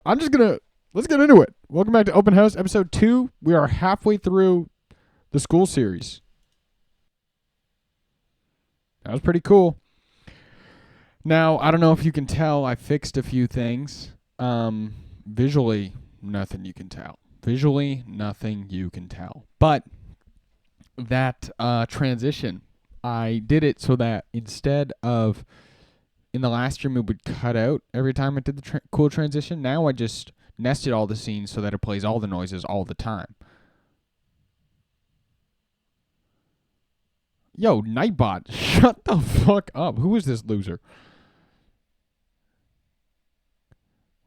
Let's get into it. Welcome back to Open House, episode 2. We are halfway through the school series. That was pretty cool. Now, I don't know if you can tell, I fixed a few things. Visually, nothing you can tell. But that transition, I did it so that instead of in the last stream it would cut out every time I did the cool transition. Now I just nested all the scenes so that it plays all the noises all the time. Yo, Nightbot, shut the fuck up. Who is this loser?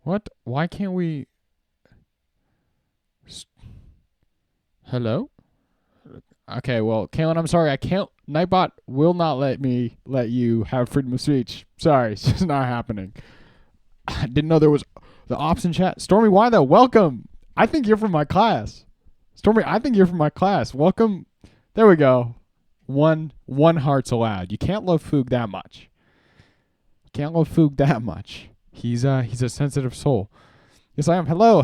What? Why can't we... Hello? Okay, well, Kalen, I'm sorry. I can't... Nightbot will not let you have freedom of speech. Sorry, it's just not happening. I didn't know there was the ops in chat. Stormy, why though? Welcome. I think you're from my class. Stormy, I think you're from my class. Welcome. There we go. One heart's allowed. You can't love Foog that much. He's a sensitive soul. Yes, I am. Hello.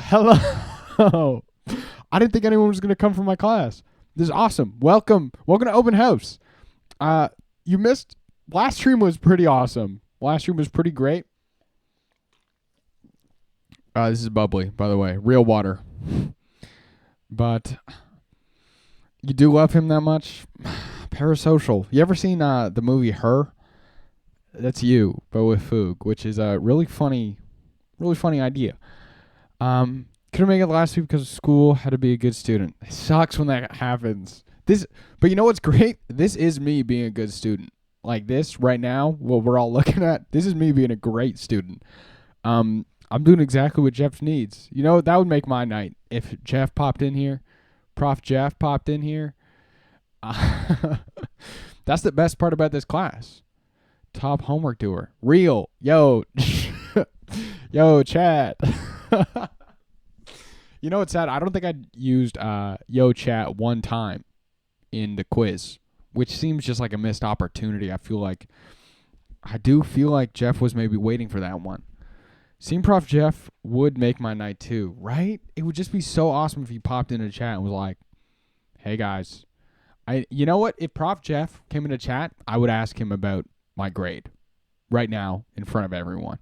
I didn't think anyone was gonna come from my class. This is awesome. Welcome to Open House. You missed last stream was pretty awesome. Last stream was pretty great. This is bubbly, by the way, real water. But you do love him that much. Parasocial. You ever seen the movie Her? That's you, but with Foog, which is a really funny idea. Couldn't make it last week because of school. Had to be a good student. It sucks when that happens. But you know what's great? This is me being a good student. Like this right now, what we're all looking at. This is me being a great student. I'm doing exactly what Jeff needs. You know, that would make my night if Jeff popped in here. Prof. Jeff popped in here. That's the best part about this class. Top homework doer. Real. Yo. Yo, chat. You know what's sad? I don't think I used yo chat one time in the quiz, which seems just like a missed opportunity. I do feel like Jeff was maybe waiting for that one. Seeing Prof. Jeff would make my night too, right? It would just be so awesome if he popped into chat and was like, hey guys. You know what? If Prof. Jeff came into chat, I would ask him about my grade right now in front of everyone.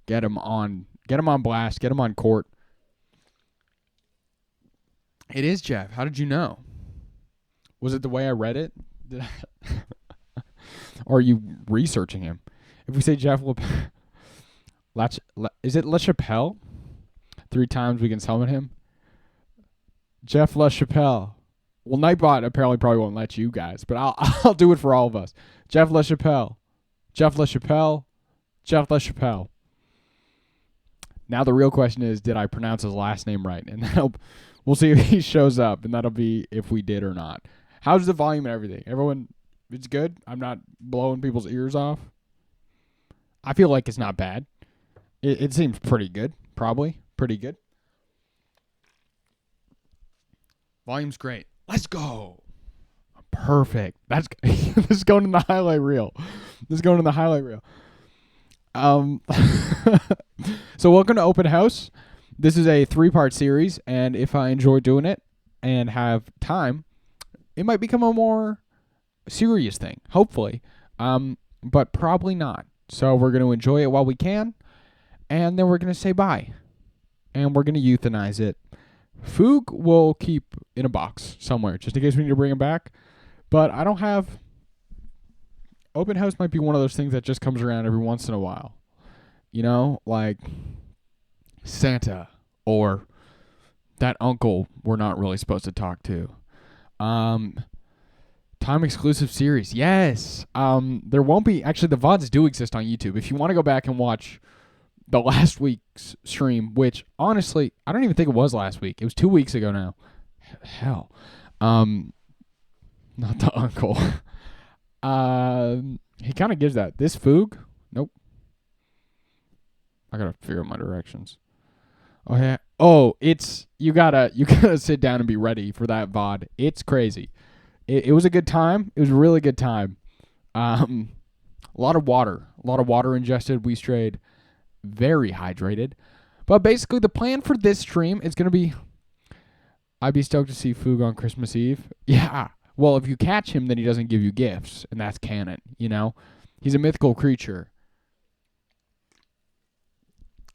Get him on blast, get him on court. It is Jeff. How did you know? Was it the way I read it? Or are you researching him? If we say Jeff is it LaChapelle? 3 times we can summon him. Jeff LaChapelle. Well, Nightbot apparently probably won't let you guys, but I'll do it for all of us. Jeff LaChapelle. Now the real question is, did I pronounce his last name right? And we'll see if he shows up, and that'll be if we did or not. How's the volume and everything? Everyone, it's good? I'm not blowing people's ears off? I feel like it's not bad. It seems pretty good. Probably. Pretty good. Volume's great. Let's go. Perfect. This is going in the highlight reel. So welcome to Open House. This is a 3-part series, and if I enjoy doing it and have time, it might become a more serious thing, hopefully. But probably not. So we're going to enjoy it while we can, and then we're going to say bye. And we're going to euthanize it. Foog will keep in a box somewhere, just in case we need to bring him back. But I don't have... Open House might be one of those things that just comes around every once in a while. You know, like Santa or that uncle we're not really supposed to talk to. Time exclusive series. Yes. There won't be... Actually, the VODs do exist on YouTube. If you want to go back and watch the last week's stream, which honestly, I don't even think it was last week. It was 2 weeks ago now. Hell. Not the uncle. He kind of gives that. This Foog? Nope. I gotta figure out my directions. Oh yeah. Oh, you gotta sit down and be ready for that VOD. It's crazy. It was a good time. It was a really good time. A lot of water ingested. We strayed very hydrated. But basically, the plan for this stream is going to be, I'd be stoked to see Foog on Christmas Eve. Yeah. Well, if you catch him, then he doesn't give you gifts, and that's canon, you know? He's a mythical creature.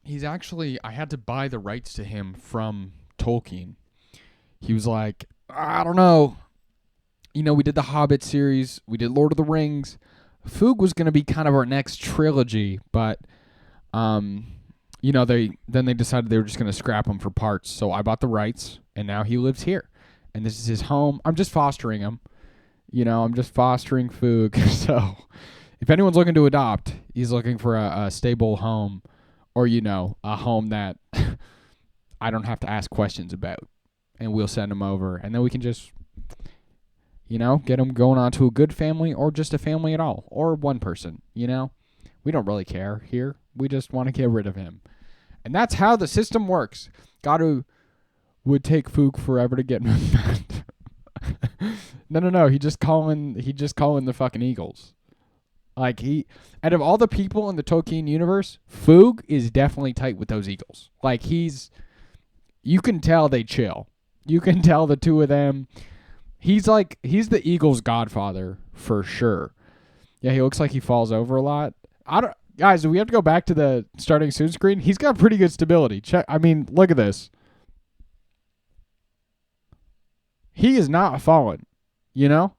He's actually, I had to buy the rights to him from Tolkien. He was like, I don't know. You know, we did the Hobbit series. We did Lord of the Rings. Foog was going to be kind of our next trilogy, but, you know, they decided they were just going to scrap him for parts. So I bought the rights, and now he lives here. And this is his home. I'm just fostering him. You know, I'm just fostering Foog. So if anyone's looking to adopt, he's looking for a stable home, or, you know, a home that I don't have to ask questions about. And we'll send him over. And then we can just, you know, get him going on to a good family, or just a family at all. Or one person, you know. We don't really care here. We just want to get rid of him. And that's how the system works. Would take Foog forever to get him back. No. He just calling the fucking Eagles. Like, out of all the people in the Tolkien universe, Foog is definitely tight with those Eagles. Like, you can tell they chill. You can tell the two of them. He's the Eagles' godfather for sure. Yeah, he looks like he falls over a lot. Guys, do we have to go back to the starting soon screen? He's got pretty good stability. Look at this. He is not falling, you know?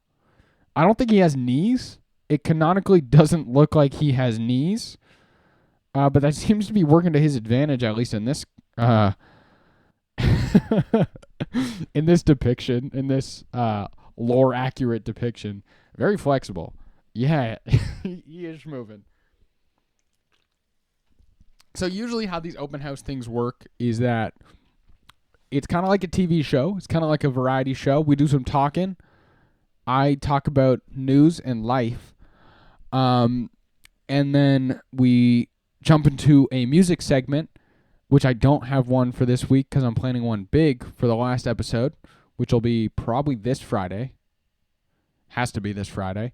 I don't think he has knees. It canonically doesn't look like he has knees. But that seems to be working to his advantage, at least in this in this depiction, in this lore accurate depiction. Very flexible. Yeah, he is moving. So usually how these open house things work is that it's kind of like a TV show. It's kind of like a variety show. We do some talking. I talk about news and life. And then we jump into a music segment, which I don't have one for this week because I'm planning one big for the last episode, which will be probably this Friday. Has to be this Friday.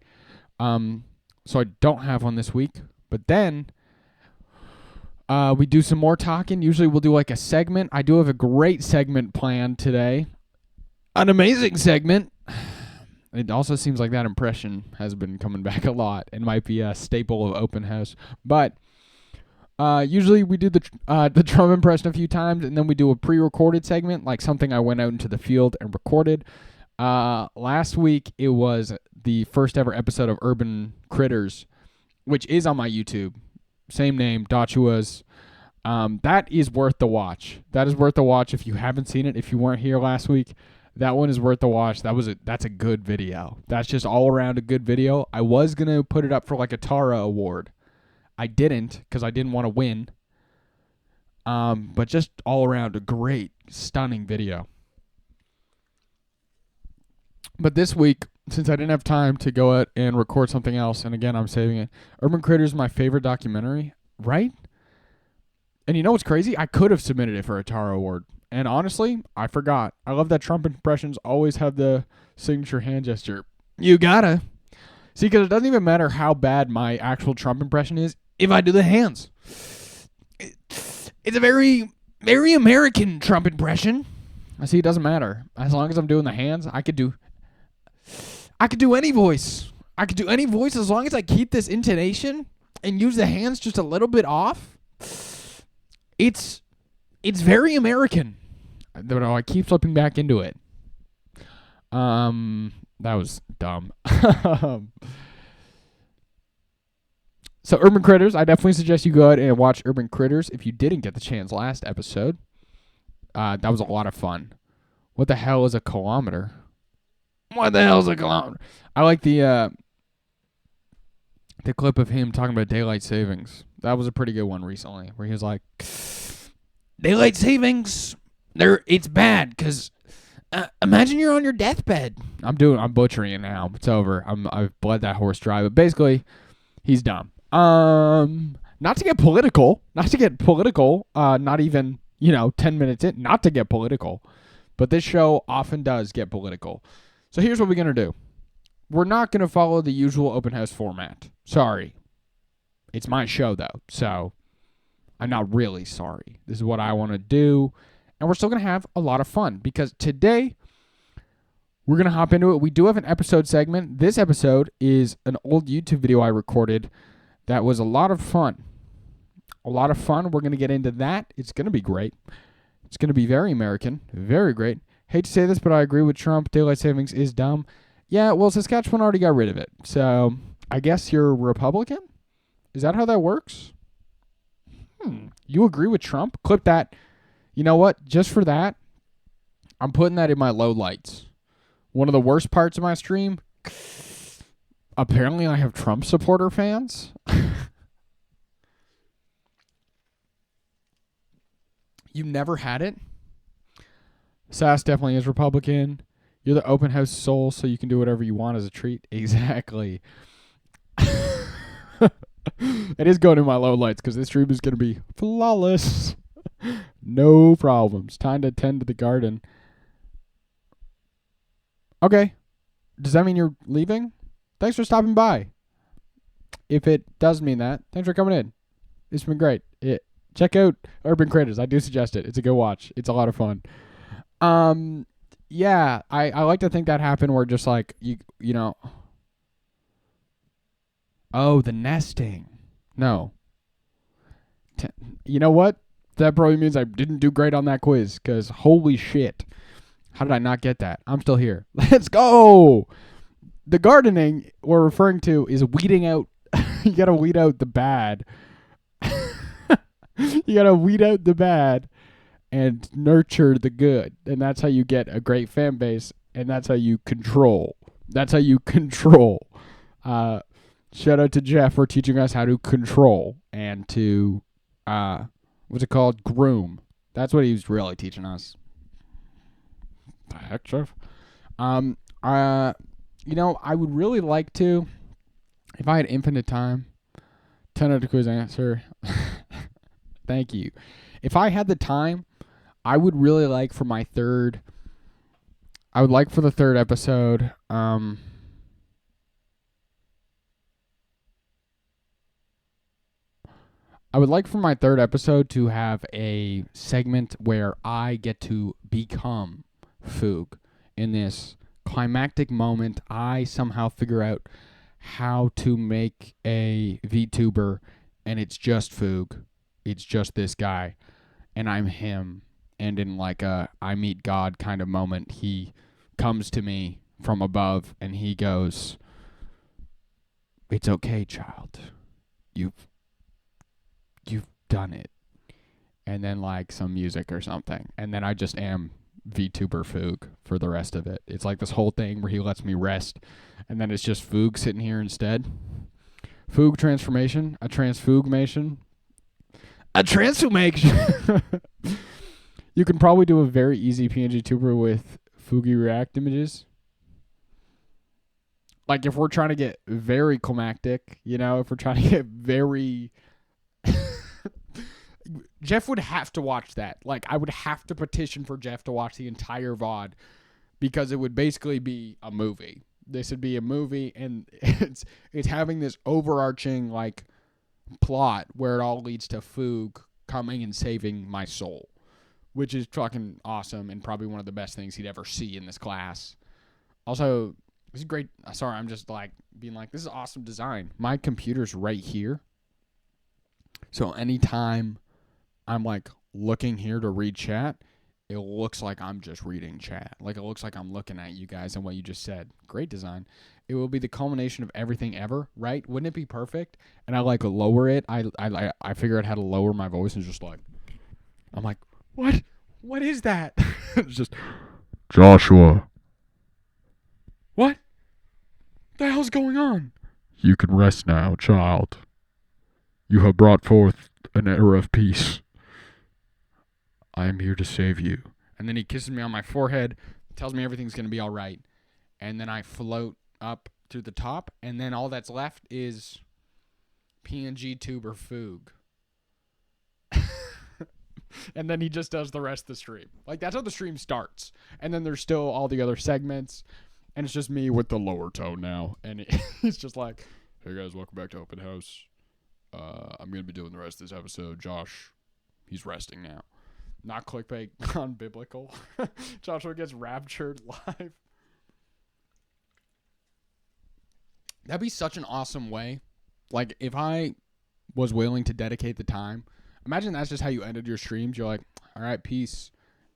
So I don't have one this week. But then we do some more talking. Usually we'll do like a segment. I do have a great segment planned today. An amazing segment. It also seems like that impression has been coming back a lot. It might be a staple of open house. But usually we do the drum impression a few times, and then we do a pre-recorded segment, like something I went out into the field and recorded. Last week it was the first ever episode of Urban Critters, which is on my YouTube. Same name, JOSHUAZ. That is worth the watch. That is worth the watch if you haven't seen it. If you weren't here last week, that one is worth the watch. That's a good video. That's just all around a good video. I was going to put it up for like a Tara award. I didn't because I didn't want to win. But just all around a great, stunning video. But this week, since I didn't have time to go out and record something else, and again, I'm saving it, Urban Critters is my favorite documentary, right? And you know what's crazy? I could have submitted it for a Tara award. And honestly, I forgot. I love that Trump impressions always have the signature hand gesture. You gotta. See, because it doesn't even matter how bad my actual Trump impression is if I do the hands. It's a very, very American Trump impression. I see, it doesn't matter. As long as I'm doing the hands, I could do any voice. I could do any voice as long as I keep this intonation and use the hands just a little bit off. It's very American. Though I keep slipping back into it. That was dumb. So Urban Critters, I definitely suggest you go out and watch Urban Critters if you didn't get the chance last episode. That was a lot of fun. What the hell is a kilometer? What the hell is a kilometer? I like the clip of him talking about daylight savings. That was a pretty good one recently, where he was like, daylight savings, it's bad because imagine you're on your deathbed. I'm butchering it now. It's over. I've bled that horse dry. But basically, he's dumb. Not to get political. Not even 10 minutes in. Not to get political. But this show often does get political. So here's what we're going to do. We're not going to follow the usual open house format. Sorry. It's my show, though. So I'm not really sorry. This is what I want to do. And we're still going to have a lot of fun because today we're going to hop into it. We do have an episode segment. This episode is an old YouTube video I recorded that was a lot of fun. A lot of fun. We're going to get into that. It's going to be great. It's going to be very American. Very great. Hate to say this, but I agree with Trump. Daylight savings is dumb. Yeah, well, Saskatchewan already got rid of it. So I guess you're Republican? Is that how that works? You agree with Trump? Clip that. You know what? Just for that, I'm putting that in my low lights. One of the worst parts of my stream, apparently I have Trump supporter fans. You never had it? Sass definitely is Republican. You're the open house soul, so you can do whatever you want as a treat. Exactly. It is going in my low lights because this stream is going to be flawless. No problems. Time to tend to the garden. Okay. Does that mean you're leaving? Thanks for stopping by. If it does mean that, thanks for coming in. It's been great. Check out Urban Critters. I do suggest it. It's a good watch. It's a lot of fun. Yeah, I like to think that happened where just like, you know. Oh, the nesting. No. You know what? That probably means I didn't do great on that quiz because holy shit. How did I not get that? I'm still here. Let's go. The gardening we're referring to is weeding out. You got to weed out the bad. You got to weed out the bad and nurture the good. And that's how you get a great fan base. And that's how you control. That's how you control. Shout out to Jeff for teaching us how to control and to, what's it called? Groom. That's what he was really teaching us. The heck, Jeff? You know, I would really like to, if I had infinite time, 10 out of quiz answer. Thank you. If I had the time, I would really like for my third, I would like for the third episode, I would like for my third episode to have a segment where I get to become Foog. In this climactic moment, I somehow figure out how to make a VTuber, and it's just Foog. It's just this guy, and I'm him. And in like a I meet God kind of moment, he comes to me from above, and he goes, "It's okay, child. You've done it." And then like some music or something. And then I just am VTuber Foog for the rest of it. It's like this whole thing where he lets me rest. And then it's just Foog sitting here instead. Foog transformation. A transfoogmation. A transformation. You can probably do a very easy PNG tuber with Foogy React images. Like if we're trying to get very climactic, you know, if we're trying to get very... Jeff would have to watch that. Like, I would have to petition for Jeff to watch the entire VOD because it would basically be a movie. This would be a movie, and it's having this overarching, like, plot where it all leads to Foog coming and saving my soul, which is fucking awesome and probably one of the best things he'd ever see in this class. Also, this is great. Sorry, I'm just, like, being like, this is awesome design. My computer's right here. So anytime I'm like looking here to read chat, it looks like I'm just reading chat. Like it looks like I'm looking at you guys and what you just said. Great design. It will be the culmination of everything ever, right? Wouldn't it be perfect? And I like lower it. I figure out how to lower my voice and just like, I'm like, what? What is that? It's just Joshua. What? The hell's going on? You can rest now, child. You have brought forth an era of peace. I am here to save you. And then he kisses me on my forehead, tells me everything's going to be all right. And then I float up to the top, and then all that's left is PNG tuber Foog. And then he just does the rest of the stream. Like, that's how the stream starts. And then there's still all the other segments, and it's just me with the lower tone now. And it's just like, hey guys, welcome back to Open House. I'm going to be doing the rest of this episode. Josh, he's resting now. Not clickbait, unbiblical. Joshua gets raptured live. That'd be such an awesome way. Like, if I was willing to dedicate the time, imagine that's just how you ended your streams. You're like, all right, peace.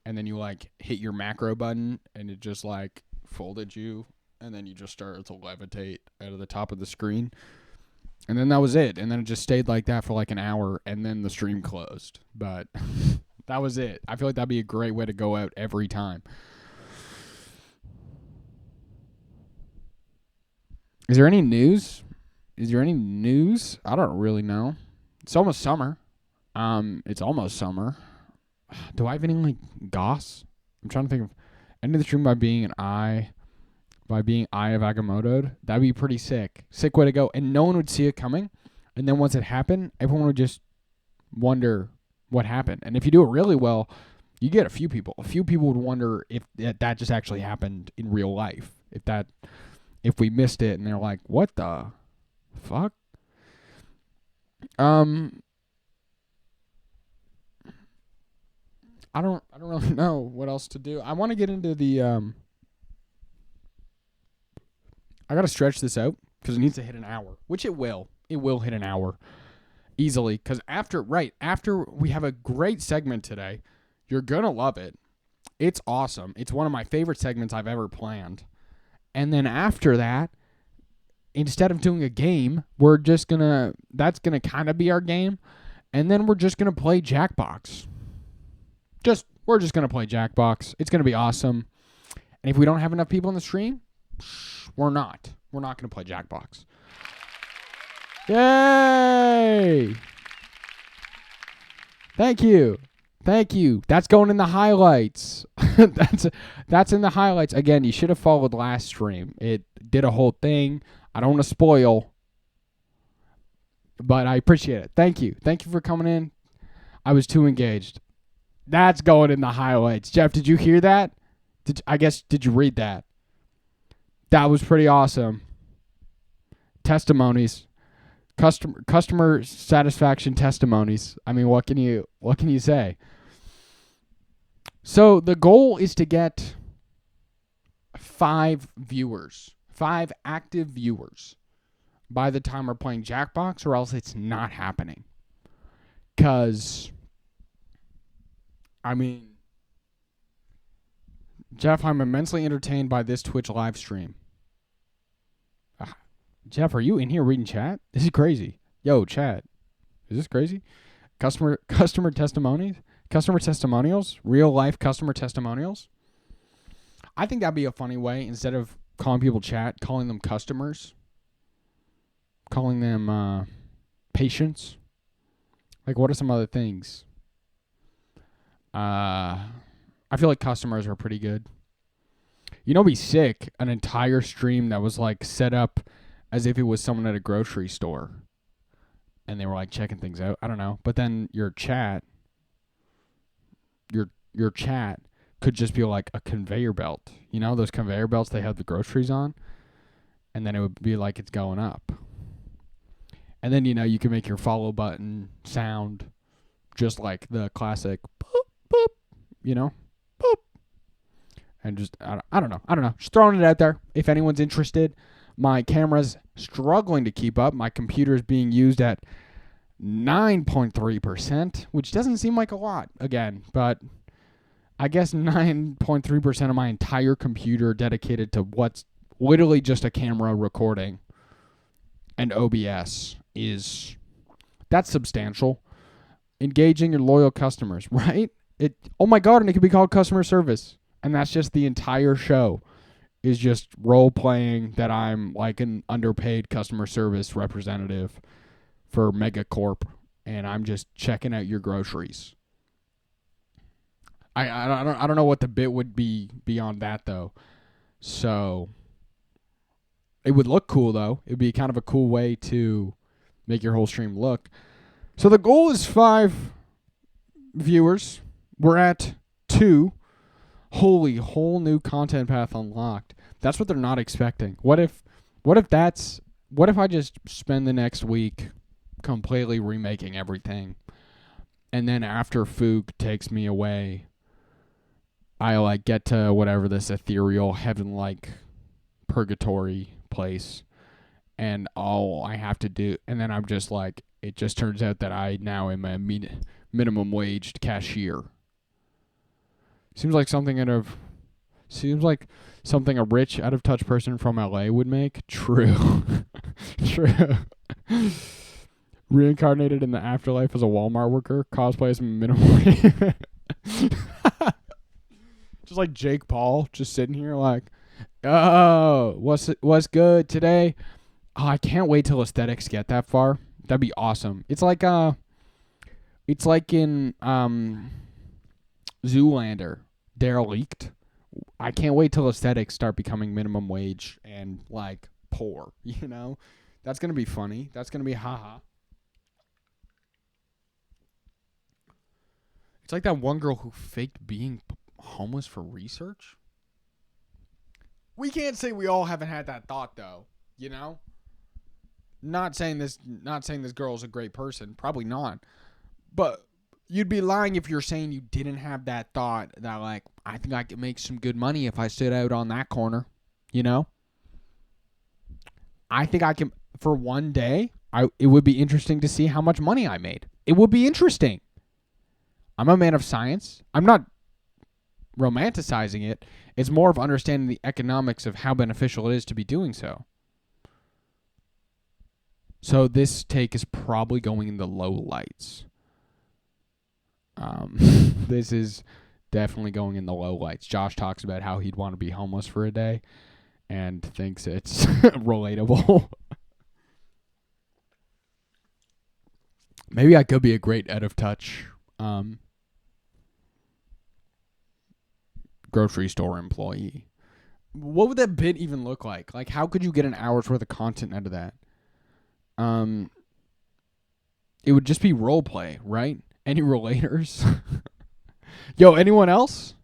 And then you, like, hit your macro button, and it just, like, folded you. And then you just started to levitate out of the top of the screen. And then that was it. And then it just stayed like that for, like, an hour, and then the stream closed. But that was it. I feel like that'd be a great way to go out every time. Is there any news? I don't really know. It's almost summer. It's almost summer. Do I have any, like, goss? I'm trying to think of ending the stream by being Eye of Agamotto. That'd be pretty sick. Sick way to go. And no one would see it coming. And then once it happened, everyone would just wonder what happened. And if you do it really well, you get a few people. A few people would wonder if that just actually happened in real life. If we missed it and they're like, what the fuck? I don't really know what else to do. I want to get into the I got to stretch this out because it needs to hit an hour, which it will. It will hit an hour easily because after we have a great segment today, you're going to love it. It's awesome. It's one of my favorite segments I've ever planned. And then after that, instead of doing a game, that's going to kind of be our game. And then we're just going to play Jackbox. We're just going to play Jackbox. It's going to be awesome. And if we don't have enough people in the stream, we're not going to play Jackbox. Yay! Thank you. That's going in the highlights. That's in the highlights. Again, you should have followed last stream. It did a whole thing. I don't want to spoil, but I appreciate it. Thank you for coming in. I was too engaged. That's going in the highlights. Jeff, did you hear that? Did you read that? That was pretty awesome. Testimonies. Customer satisfaction testimonies. I mean, what can you say? So the goal is to get 5 active viewers by the time we're playing Jackbox, or else it's not happening. Because, I mean, Jeff, I'm immensely entertained by this Twitch live stream. Jeff, are you in here reading chat? This is crazy. Yo, chat. Is this crazy? Customer testimonies? Customer testimonials? Real life customer testimonials? I think that'd be a funny way, instead of calling people chat, calling them customers. Calling them patients. Like, what are some other things? I feel like customers are pretty good. You know, it'd be sick, an entire stream that was, like, set up as if it was someone at a grocery store. And they were, like, checking things out. I don't know. But then your chat could just be like a conveyor belt. You know, those conveyor belts they have the groceries on? And then it would be like it's going up. And then, you know, you can make your follow button sound just like the classic boop, boop, you know? Boop. And just, I don't know. Just throwing it out there. If anyone's interested, my camera's struggling to keep up. My computer's being used at 9.3%, which doesn't seem like a lot, again. But I guess 9.3% of my entire computer dedicated to what's literally just a camera recording and OBS that's substantial. Engaging your loyal customers, right? Oh my God, and it could be called customer service. And that's just the entire show, is just role playing that I'm like an underpaid customer service representative for Megacorp, and I'm just checking out your groceries. I don't know what the bit would be beyond that though. So it would look cool though. It'd be kind of a cool way to make your whole stream look. So the goal is 5 viewers. We're at 2. Holy, whole new content path unlocked. That's what they're not expecting. What if I just spend the next week completely remaking everything. And then after Fook takes me away, I like get to whatever this ethereal heaven-like purgatory place, and all I have to do, and then I'm just like, it just turns out that I now am a minimum waged cashier. Seems like something a rich out of touch person from LA would make. True. True. Reincarnated in the afterlife as a Walmart worker, cosplay as a minimum wage. Just like Jake Paul, just sitting here like, oh, what's good today? Oh, I can't wait till aesthetics get that far. That'd be awesome. It's like in Zoolander, Derelict. I can't wait till aesthetics start becoming minimum wage and like poor. You know, that's gonna be funny. That's gonna be haha. It's like that one girl who faked being homeless for research. We can't say we all haven't had that thought though, you know? Not saying this girl's a great person, probably not. But you'd be lying if you're saying you didn't have that thought that like, I think I could make some good money if I stood out on that corner, you know? I think I can, for one day, it would be interesting to see how much money I made. It would be interesting. I'm a man of science. I'm not romanticizing it. It's more of understanding the economics of how beneficial it is to be doing so. So this take is probably going in the low lights. This is definitely going in the low lights. Josh talks about how he'd want to be homeless for a day and thinks it's relatable. Maybe I could be a great out of touch grocery store employee. What would that bit even look like? Like, how could you get an hour's worth of content out of that? It would just be role play, right? Any relators? Yo, anyone else?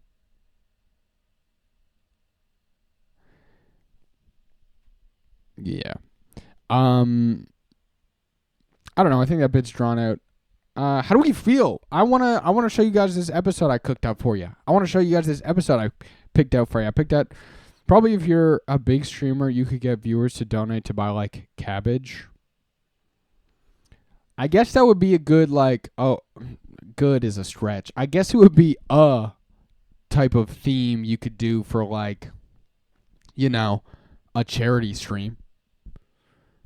Yeah. I don't know. I think that bit's drawn out. How do we feel? I wanna show you guys this episode I cooked up for you. I want to show you guys this episode I picked out for you. I picked out, probably if you're a big streamer, you could get viewers to donate to buy like cabbage. I guess that would be a good good is a stretch. I guess it would be a type of theme you could do for like, you know, a charity stream.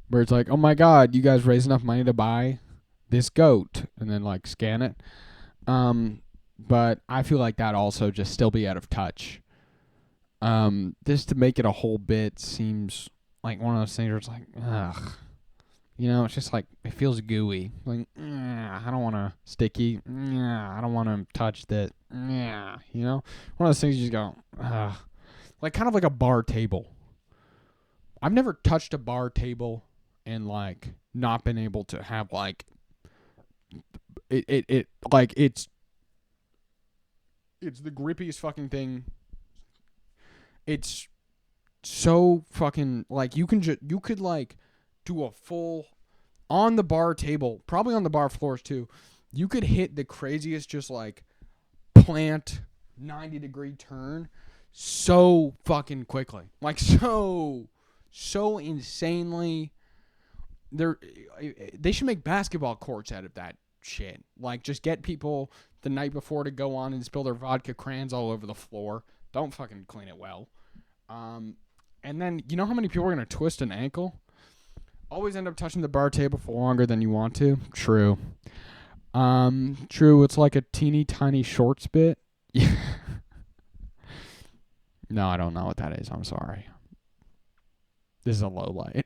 Where it's like, oh my God, you guys raise enough money to buy this goat, and then like scan it. But I feel like that also just still be out of touch. Just to make it a whole bit seems like one of those things where it's like, ugh. You know, it's just like, it feels gooey. Like, I don't want to sticky. I don't want to touch that. You know? One of those things you just go, ugh. Like kind of like a bar table. I've never touched a bar table and like not been able to have like it like it's the grippiest fucking thing. It's so fucking like you could like do a full on the bar table, probably on the bar floors too. You could hit the craziest just like plant 90-degree turn so fucking quickly. Like so insanely. They should make basketball courts out of that shit. Like, just get people the night before to go on and spill their vodka crayons all over the floor. Don't fucking clean it well. And then, you know how many people are going to twist an ankle? Always end up touching the bar table for longer than you want to. True. True, it's like a teeny tiny shorts bit. No, I don't know what that is. I'm sorry. This is a low light.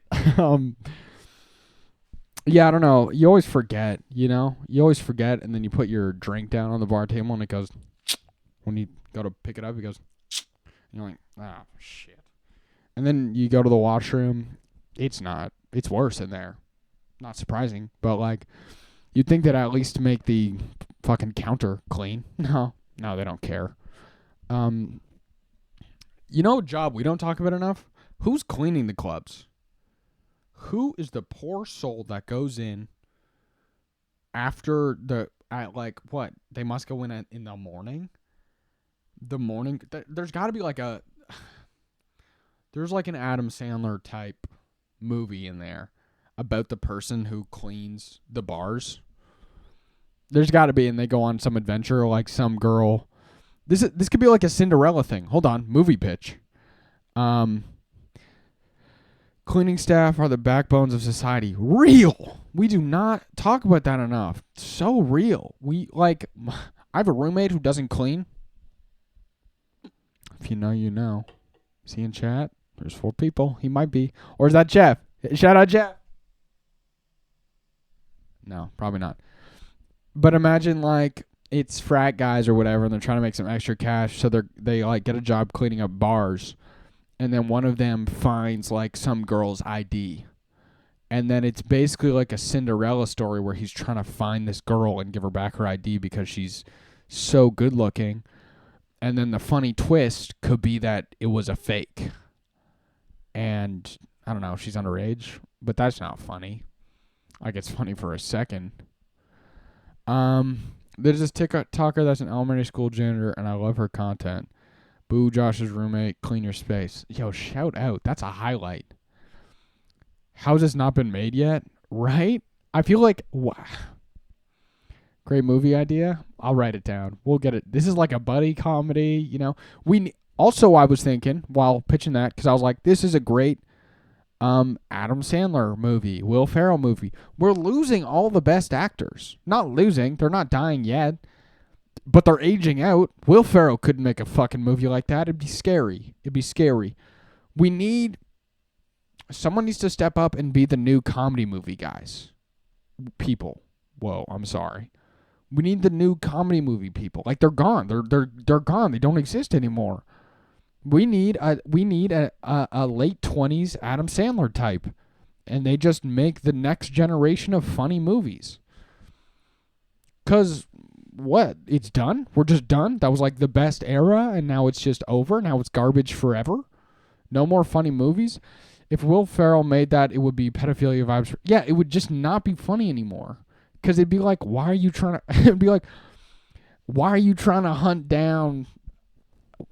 Yeah, I don't know. You always forget, you know? You always forget, and then you put your drink down on the bar table, and it goes, when you go to pick it up, it goes, and you're like, ah, shit. And then you go to the washroom. It's worse in there. Not surprising, but, like, you'd think that at least make the fucking counter clean. No, they don't care. You know a job we don't talk about enough? Who's cleaning the clubs? Who is the poor soul that goes in after at like what? They must go in the morning. The morning. There's got to be like there's like an Adam Sandler type movie in there about the person who cleans the bars. There's got to be, and they go on some adventure, like some girl. This could be like a Cinderella thing. Hold on, movie pitch. Cleaning staff are the backbones of society. Real. We do not talk about that enough. So real. I have a roommate who doesn't clean. If you know, you know. Is he in chat? There's 4 people. He might be. Or is that Jeff? Shout out Jeff. No, probably not. But imagine like it's frat guys or whatever, and they're trying to make some extra cash, so they like get a job cleaning up bars, and then one of them finds like some girl's ID, and then it's basically like a Cinderella story where he's trying to find this girl and give her back her ID because she's so good looking, and then the funny twist could be that it was a fake, and I don't know, she's underage, but that's not funny. Like, it's funny for a second. There's this TikToker that's an elementary school janitor, and I love her content. Boo, Josh's roommate, clean your space. Yo, shout out. That's a highlight. How's this not been made yet? Right? I feel like, great movie idea. I'll write it down. We'll get it. This is like a buddy comedy, you know. Also, I was thinking while pitching that, because I was like, this is a great Adam Sandler movie, Will Ferrell movie. We're losing all the best actors. Not losing. They're not dying yet. But they're aging out. Will Ferrell couldn't make a fucking movie like that. It'd be scary. Someone needs to step up and be the new comedy movie guys. People. Whoa, I'm sorry. We need the new comedy movie people. Like, they're gone. They're gone. They don't exist anymore. We need a late 20s Adam Sandler type, and they just make the next generation of funny movies. 'Cause what? It's done? We're just done? That was like the best era, and now it's just over? Now it's garbage forever? No more funny movies? If Will Ferrell made that, it would be pedophilia vibes. Yeah, it would just not be funny anymore. 'Cause it'd be like, why are you trying to... it'd be like, why are you trying to hunt down...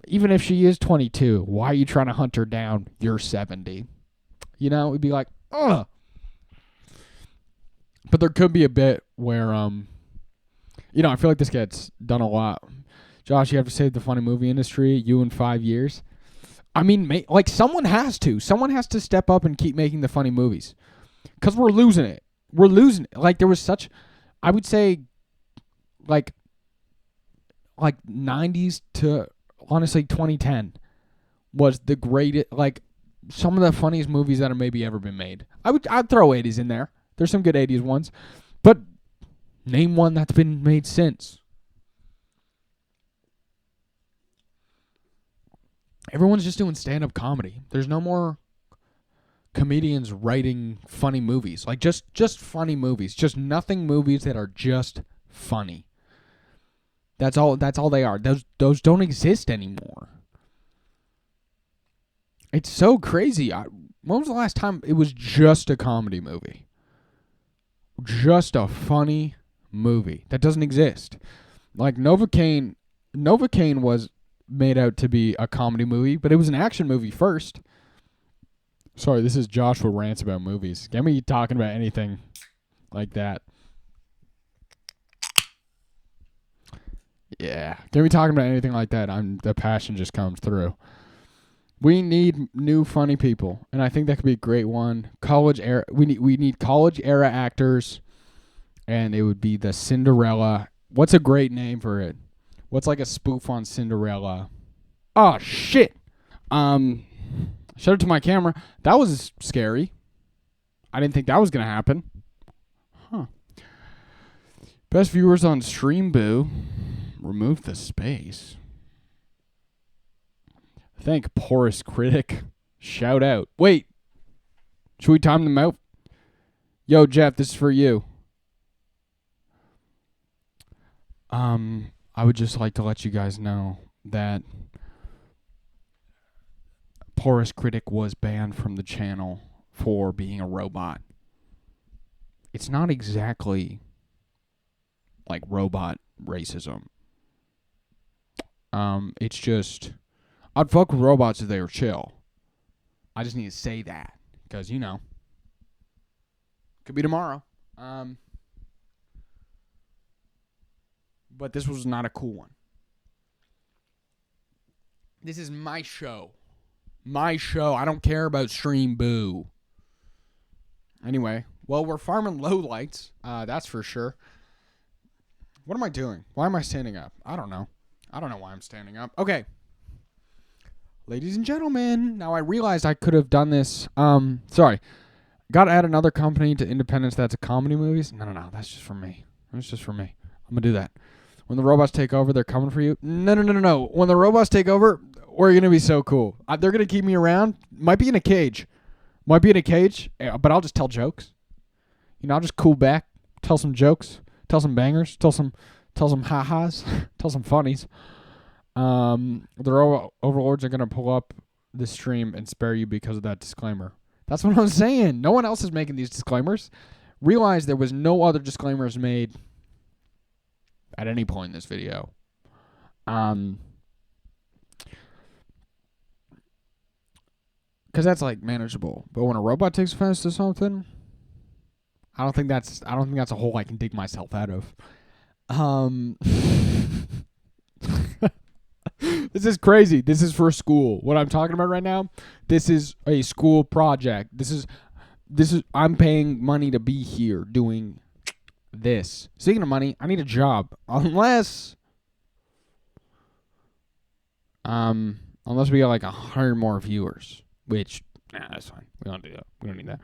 Even if she is 22, why are you trying to hunt her down? You're 70. You know, it'd be like, ugh. But there could be a bit where, I feel like this gets done a lot. Josh, you have to save the funny movie industry. You in 5 years. I mean, like, someone has to. Someone has to step up and keep making the funny movies. Because we're losing it. We're losing it. Like, there was such, I would say, like 90s to... honestly, 2010 was the greatest, like, some of the funniest movies that have maybe ever been made. I'd throw 80s in there. There's some good 80s ones. But name one that's been made since. Everyone's just doing stand-up comedy. There's no more comedians writing funny movies. Like, just funny movies. Just nothing movies that are just funny. That's all they are. Those don't exist anymore. It's so crazy. When was the last time it was just a comedy movie? Just a funny movie. That doesn't exist. Like Novocaine was made out to be a comedy movie, but it was an action movie first. Sorry, this is Joshua Rants About Movies. Get me talking about anything like that. Yeah, get me talking about anything like that. The passion just comes through. We need new funny people, and I think that could be a great one. College era. We need college era actors, and it would be the Cinderella. What's a great name for it? What's like a spoof on Cinderella? Oh shit! Shut it to my camera. That was scary. I didn't think that was gonna happen. Huh. Best viewers on Stream Boo. Remove the space. Thank Porous Critic. Shout out. Wait. Should we time them out? Yo, Jeff, this is for you. I would just like to let you guys know that Porous Critic was banned from the channel for being a robot. It's not exactly like robot racism. It's just I'd fuck with robots if they were chill. I just need to say that because could be tomorrow. But this was not a cool one. This is my show. My show. I don't care about stream boo. Anyway, well, we're farming lowlights. That's for sure. What am I doing? Why am I standing up? I don't know. I don't know why I'm standing up. Okay. Ladies and gentlemen, now I realized I could have done this. Sorry. Got to add another company to Independence that's a comedy movies? No. That's just for me. That's just for me. I'm going to do that. When the robots take over, they're coming for you? No. When the robots take over, we're going to be so cool. They're going to keep me around. Might be in a cage. But I'll just tell jokes. I'll just cool back, tell some jokes, tell some bangers, tell some ha-has, tell some funnies. The overlords are going to pull up the stream and spare you because of that disclaimer. That's what I'm saying. No one else is making these disclaimers. Realize there was no other disclaimers made at any point in this video. Because that's like manageable. But when a robot takes offense to something, I don't think that's a hole I can dig myself out of. This is crazy. This is for school. What I'm talking about right now, this is a school project. This is I'm paying money to be here doing this. Speaking of money, I need a job. Unless we get like 100 more viewers. Which, that's fine. We don't do that. We don't need that.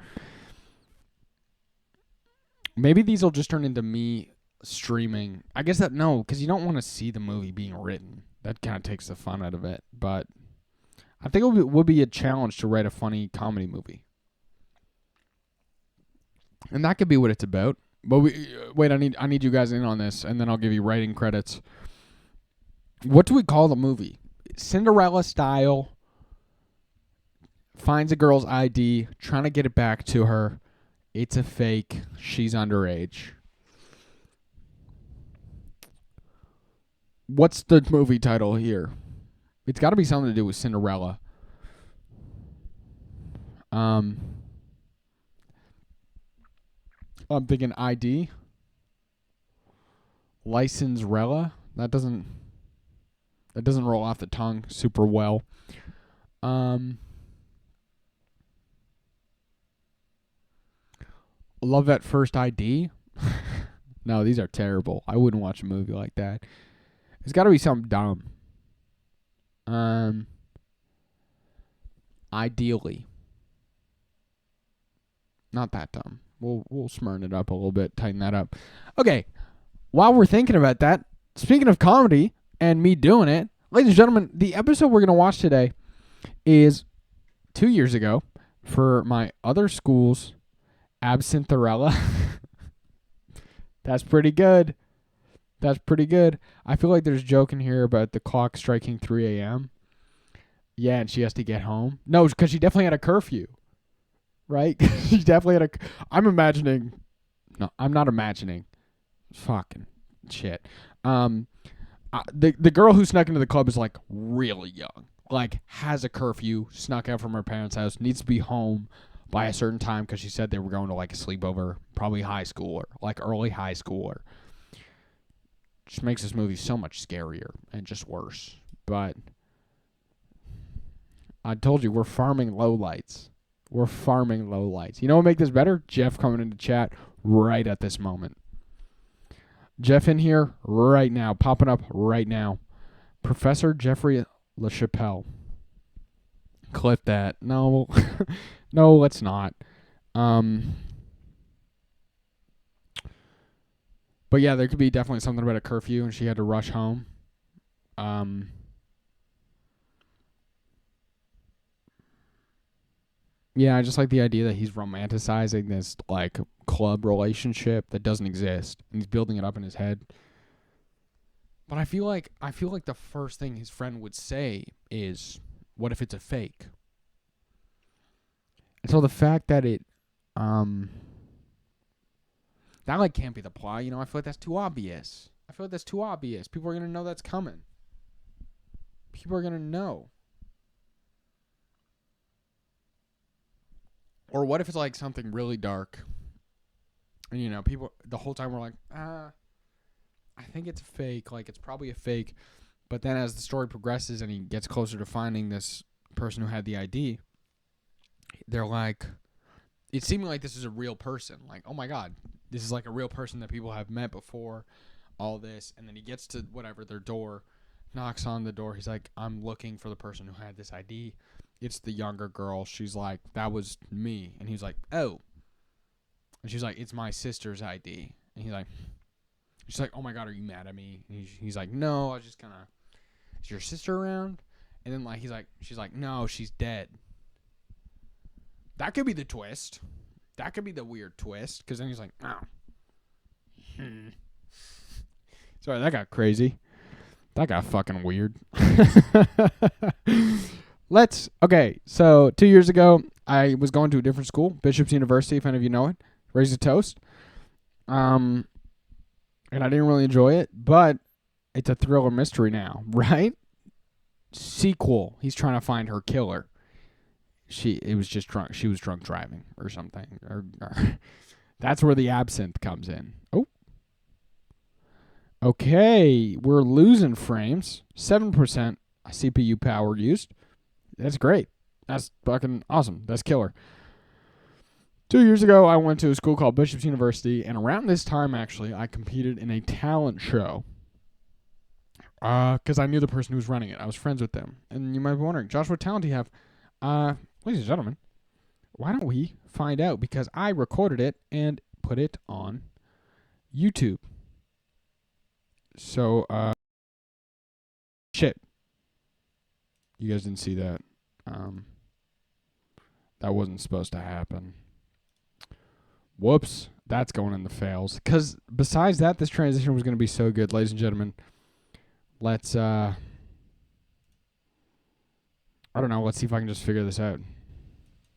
Maybe these will just turn into me streaming. I guess no, because you don't want to see the movie being written. That kind of takes the fun out of it. But I think it would be a challenge to write a funny comedy movie. And that could be what it's about. But wait, I need you guys in on this, and then I'll give you writing credits. What do we call the movie? Cinderella style. Finds a girl's ID, trying to get it back to her. It's a fake. She's underage. What's the movie title here? It's got to be something to do with Cinderella. I'm thinking ID. License-rella. That doesn't roll off the tongue super well. Love at First ID? No, these are terrible. I wouldn't watch a movie like that. It's got to be something dumb. Ideally. Not that dumb. We'll smurn it up a little bit, tighten that up. Okay, while we're thinking about that, speaking of comedy and me doing it, ladies and gentlemen, the episode we're going to watch today is 2 years ago for my other school's Absintharella. That's pretty good. I feel like there's a joke in here about the clock striking 3 a.m. Yeah, and she has to get home. No, because she definitely had a curfew. Right? She definitely had I'm imagining. No, I'm not imagining. Fucking shit. The girl who snuck into the club is like really young. Like has a curfew, snuck out from her parents' house, needs to be home by a certain time because she said they were going to like a sleepover, probably high schooler, like early high schooler. Just makes this movie so much scarier and just worse. But I told you, we're farming lowlights. You know what make this better? Jeff coming into chat right at this moment. Jeff in here right now, popping up right now. Professor Jeffrey LaChapelle. Clip that. No. No, let's not. But yeah, there could be definitely something about a curfew and she had to rush home. Yeah, I just like the idea that he's romanticizing this like club relationship that doesn't exist, and he's building it up in his head. But I feel like the first thing his friend would say is, "What if it's a fake?" And so the fact that That like can't be the plot. I feel like that's too obvious. People are gonna know that's coming. People are gonna know. Or what if it's like something really dark? And people the whole time were like, I think it's fake. Like it's probably a fake. But then as the story progresses and he gets closer to finding this person who had the ID, they're like, it seemed like this is a real person. Like, oh my God, this is like a real person that people have met before, all this. And then he gets to whatever, their door, knocks on the door. He's like, I'm looking for the person who had this ID. It's the younger girl. She's like, that was me. And he's like, oh. And she's like, it's my sister's ID. And she's like, oh my God, are you mad at me? And he's like, no, I was just kind of, is your sister around? And then she's like, no, she's dead. That could be the twist. That could be the weird twist. Because then he's like, oh. Sorry, that got crazy. That got fucking weird. Okay, so 2 years ago, I was going to a different school, Bishop's University, if any of you know it. Raise a toast. And I didn't really enjoy it, but it's a thriller mystery now, right? Sequel. He's trying to find her killer. She was drunk driving or something. Or that's where the absinthe comes in. Oh. Okay, we're losing frames. 7% CPU power used. That's great. That's fucking awesome. That's killer. 2 years ago, I went to a school called Bishop's University, and around this time, actually, I competed in a talent show. Because I knew the person who was running it. I was friends with them. And you might be wondering, Josh, what talent do you have? Ladies and gentlemen, why don't we find out? Because I recorded it and put it on YouTube. So, shit. You guys didn't see that. That wasn't supposed to happen. Whoops. That's going in the fails. Because besides that, this transition was going to be so good. Ladies and gentlemen, let's, I don't know. Let's see if I can just figure this out.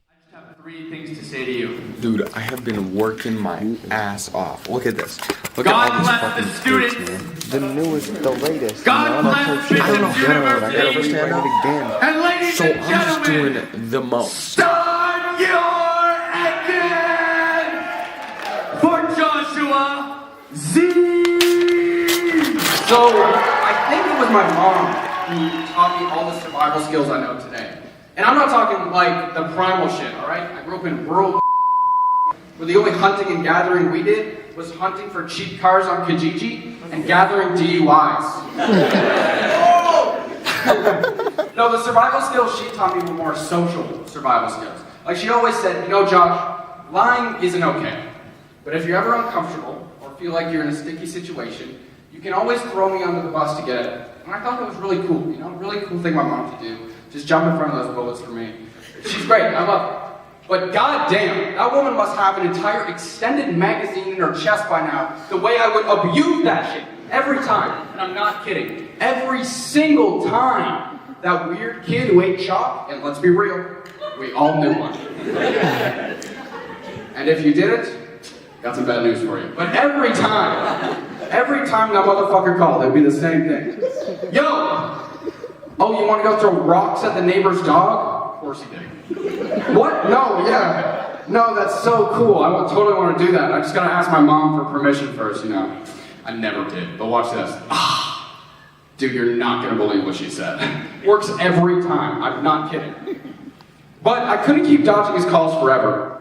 I just have 3 things to say to you. Dude, I have been working my ass off. Look at this. Look God at all these bless fucking the students. skits, man. The newest, the latest. God bless I don't know Bishop's how. I gotta University. rewrite it again. And ladies So and I'm just gentlemen, doing the most. start your engine for Joshua Z. So, I think it was my mom who taught me all the survival skills I know today. And I'm not talking like the primal shit, alright? I grew up in rural where the only hunting and gathering we did was hunting for cheap cars on Kijiji and gathering DUIs. No, the survival skills she taught me were more social survival skills. Like she always said, Josh, lying isn't okay. But if you're ever uncomfortable or feel like you're in a sticky situation, you can always throw me under the bus to get it. And I thought that was really cool, really cool thing my mom could do. Just jump in front of those bullets for me. She's great, I love her. But goddamn, that woman must have an entire extended magazine in her chest by now, the way I would abuse that shit every time. And I'm not kidding. Every single time. That weird kid who ate chalk, and let's be real, we all knew one. And if you did it, got some bad news for you. But every time that motherfucker called, it'd be the same thing. Yo! Oh, you want to go throw rocks at the neighbor's dog? Of course he did. What? No, yeah. No, that's so cool. I would totally want to do that. I just gotta ask my mom for permission first, I never did. But watch this. Dude, you're not gonna believe what she said. Works every time. I'm not kidding. But I couldn't keep dodging his calls forever.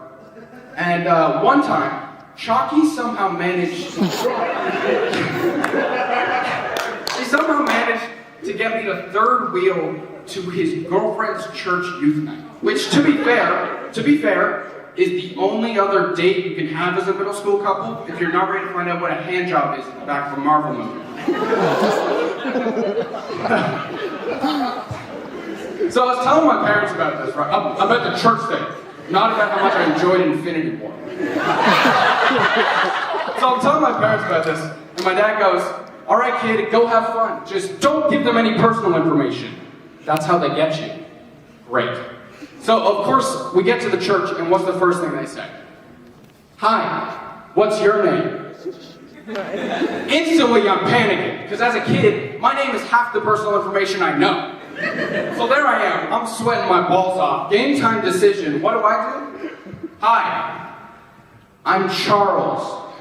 And one time, Chalky somehow managed to get me the third wheel to his girlfriend's church youth night. Which, to be fair, is the only other date you can have as a middle school couple if you're not ready to find out what a hand job is in the back of a Marvel movie. So I was telling my parents about this, right? About the church thing, not about how much I enjoyed Infinity War. So I'm telling my parents about this, and my dad goes, all right, kid, go have fun. Just don't give them any personal information. That's how they get you. Great. So, of course, we get to the church, and what's the first thing they say? Hi, what's your name? Instantly, I'm panicking, because as a kid, my name is half the personal information I know. So there I am, I'm sweating my balls off. Game time decision, what do? Hi, I'm Charles.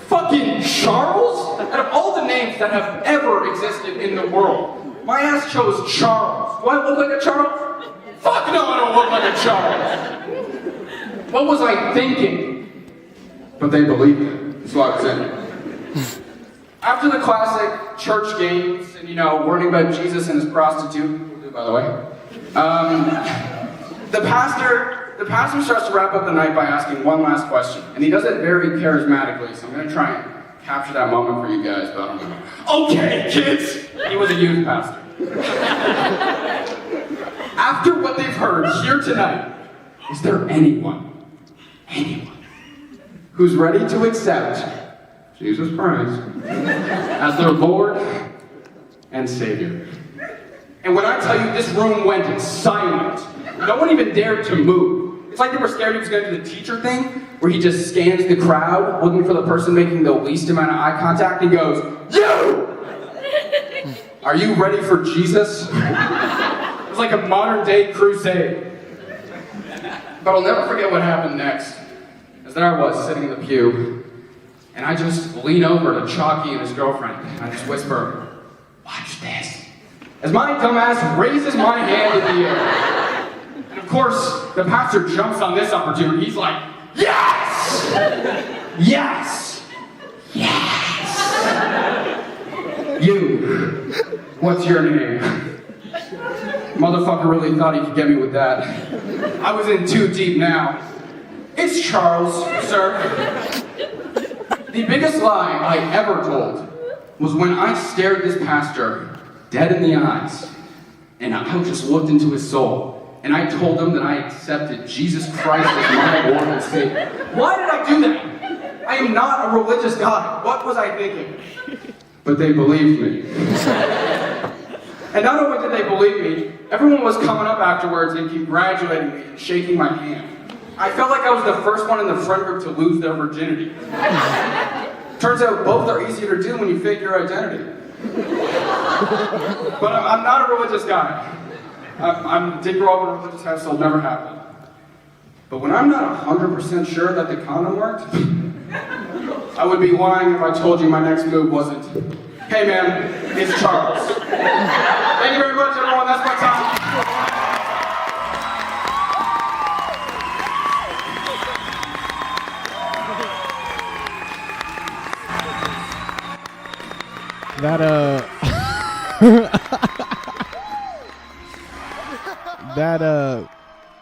Fucking Charles? Out of all the names that have ever existed in the world, my ass chose Charles. Do I look like a Charles? Fuck no, I don't look like a Charles. What was I thinking? But they believed it, so I was in. After the classic church games and, learning about Jesus and his prostitute, by the way, the pastor starts to wrap up the night by asking one last question, and he does it very charismatically, so I'm going to try and capture that moment for you guys, but okay, kids! He was a youth pastor. After what they've heard here tonight, is there anyone, who's ready to accept Jesus Christ as their Lord and Savior? And when I tell you this room went silent, no one even dared to move. It's like they were scared he was going to do the teacher thing, where he just scans the crowd, looking for the person making the least amount of eye contact, and goes, "You! Are you ready for Jesus?" It was like a modern-day crusade. But I'll never forget what happened next. As there I was, sitting in the pew, and I just lean over to Chalky and his girlfriend, and I just whisper, "Watch this," as my dumbass raises my hand in the air. And of course, the pastor jumps on this opportunity. He's like, "Yes! Yes! Yes! You, what's your name?" Motherfucker really thought he could get me with that. I was in too deep now. "It's Charles, sir." The biggest lie I ever told was when I stared this pastor dead in the eyes, and I just looked into his soul, and I told him that I accepted Jesus Christ as my Lord and Savior. Why did I do that? I am not a religious guy. What was I thinking? But they believed me. And not only did they believe me, everyone was coming up afterwards and congratulating me and shaking my hand. I felt like I was the first one in the friend group to lose their virginity. Turns out both are easier to do when you fake your identity. But I'm not a religious guy. I did grow up in a religious household, never happened. But when I'm not 100% sure that the condom worked, I would be lying if I told you my next move wasn't, "Hey man, it's Charles." Thank you very much, everyone. That's my time.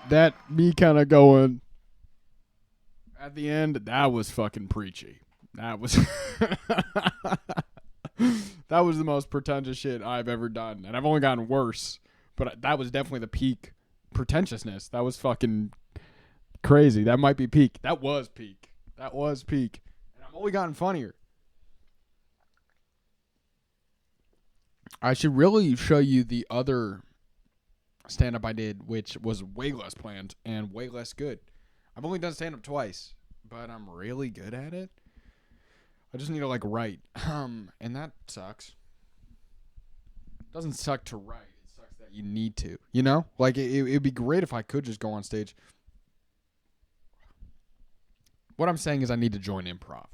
That me kind of going at the end, that was fucking preachy. That was that was the most pretentious shit I've ever done, and I've only gotten worse, but that was definitely the peak pretentiousness. That was fucking crazy. That might be peak. That was peak. And I've only gotten funnier. I should really show you the other stand-up I did, which was way less planned and way less good. I've only done stand-up twice, but I'm really good at it. I just need to, write. And that sucks. It doesn't suck to write. It sucks that you need to, it'd be great if I could just go on stage. What I'm saying is I need to join improv.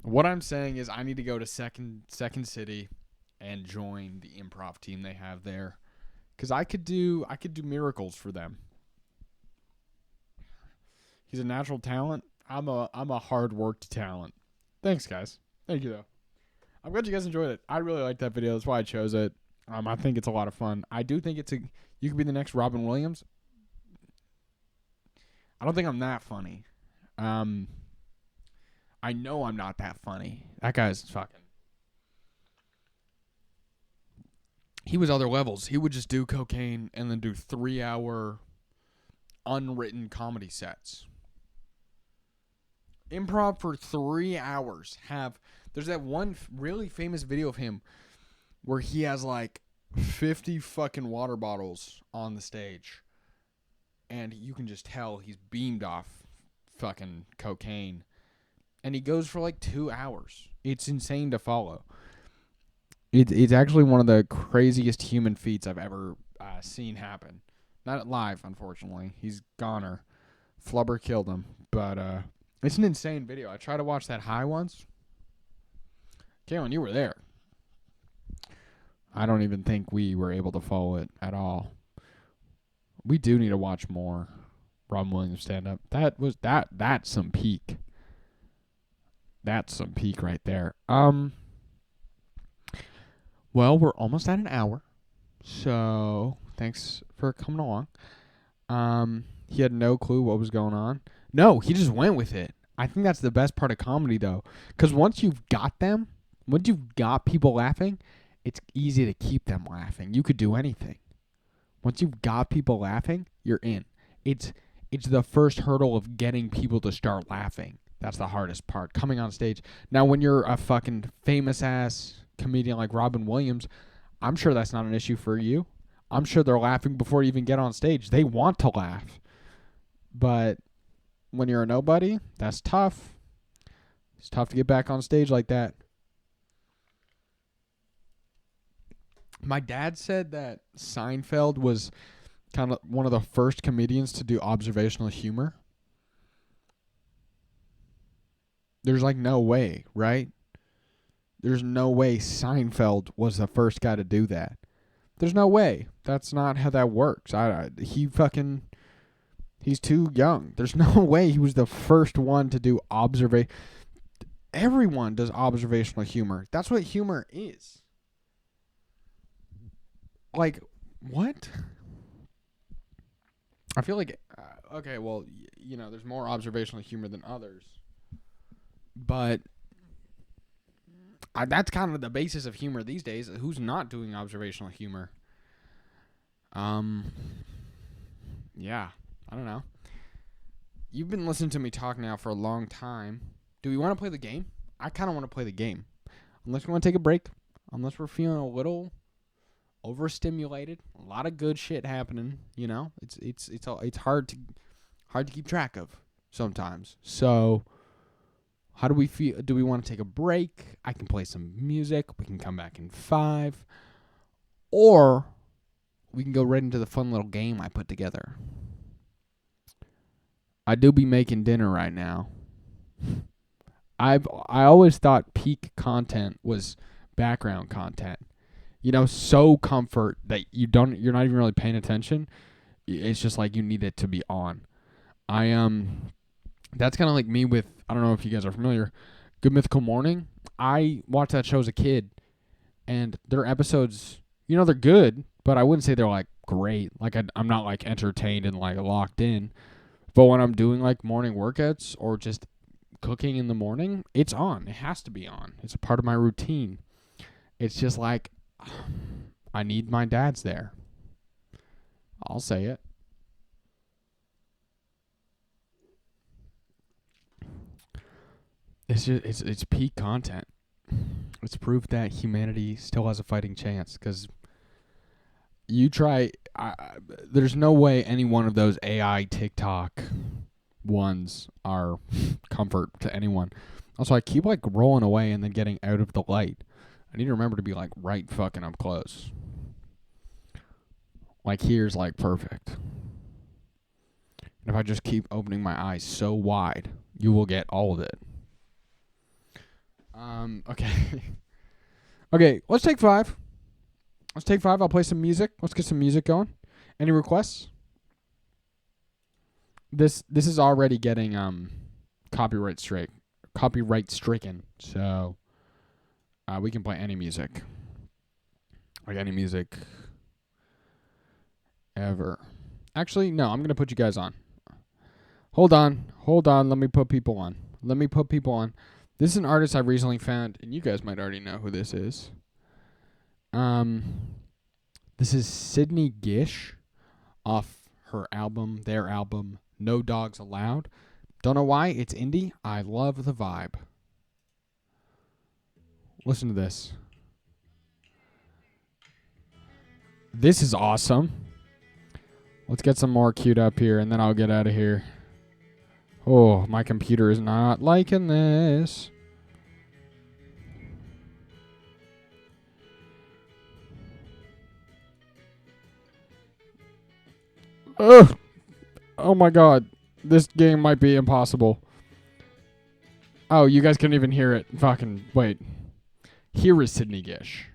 What I'm saying is I need to go to Second City and join the improv team they have there, because I could do miracles for them. He's a natural talent. I'm a hard worked talent. Thanks, guys. Thank you though. I'm glad you guys enjoyed it. I really liked that video. That's why I chose it. I think it's a lot of fun. I do think you could be the next Robin Williams. I don't think I'm that funny. I know I'm not that funny. That guy's fucking... He was other levels. He would just do cocaine and then do 3-hour unwritten comedy sets. Improv for 3 hours. There's that one really famous video of him where he has 50 fucking water bottles on the stage. And you can just tell he's beamed off fucking cocaine. And he goes for like 2 hours. It's insane to follow. It's actually one of the craziest human feats I've ever seen happen. Not live, unfortunately. He's goner. Flubber killed him. But it's an insane video. I tried to watch that high once. Kalen, you were there. I don't even think we were able to follow it at all. We do need to watch more Robin Williams stand up. That's some peak. That's some peak right there. Well, we're almost at an hour. So, thanks for coming along. He had no clue what was going on. No, he just went with it. I think that's the best part of comedy, though. Because once you've got them, once you've got people laughing, it's easy to keep them laughing. You could do anything. Once you've got people laughing, you're in. It's the first hurdle of getting people to start laughing. That's the hardest part, coming on stage. Now, when you're a fucking famous-ass comedian like Robin Williams, I'm sure that's not an issue for you. I'm sure they're laughing before you even get on stage. They want to laugh. But when you're a nobody, that's tough. It's tough to get back on stage like that. My dad said that Seinfeld was kind of one of the first comedians to do observational humor. There's like no way, right? There's no way Seinfeld was the first guy to do that. There's no way. That's not how that works. He's too young. There's no way he was the first one to do Everyone does observational humor. That's what humor is. Like, what? I feel like, okay, well, there's more observational humor than others. But that's kind of the basis of humor these days. Who's not doing observational humor? Yeah, I don't know. You've been listening to me talk now for a long time. Do we want to play the game? I kind of want to play the game. Unless we want to take a break. Unless we're feeling a little overstimulated. A lot of good shit happening. It's hard to keep track of sometimes. So, how do we feel? Do we want to take a break? I can play some music. We can come back in 5. Or we can go right into the fun little game I put together. I do be making dinner right now. I always thought peak content was background content. So comfort that you're not even really paying attention. It's just like you need it to be on. That's kind of like me with, I don't know if you guys are familiar, Good Mythical Morning. I watched that show as a kid, and their episodes, they're good, but I wouldn't say they're like great. Like I'm not like entertained and like locked in. But when I'm doing like morning workouts or just cooking in the morning, it's on. It has to be on. It's a part of my routine. It's just like, I need my dad's there. I'll say it. It's peak content. It's proof that humanity still has a fighting chance. Because you try, there's no way any one of those AI TikTok ones are comfort to anyone. Also, I keep like rolling away and then getting out of the light. I need to remember to be like right fucking up close. Like here's like perfect. And if I just keep opening my eyes so wide, you will get all of it. Okay. Okay, let's take 5. I'll play some music. Let's get some music going. Any requests? This is already getting copyright stricken. So we can play any music. Like any music ever. Actually, no, I'm going to put you guys on. Hold on. Let me put people on. This is an artist I recently found, and you guys might already know who this is. This is Sydney Gish off their album, No Dogs Allowed. Don't know why, it's indie. I love the vibe. Listen to this. This is awesome. Let's get some more queued up here, and then I'll get out of here. Oh, my computer is not liking this. Ugh. Oh my god. This game might be impossible. Oh, you guys couldn't even hear it. Fucking wait. Here is Sydney Gish.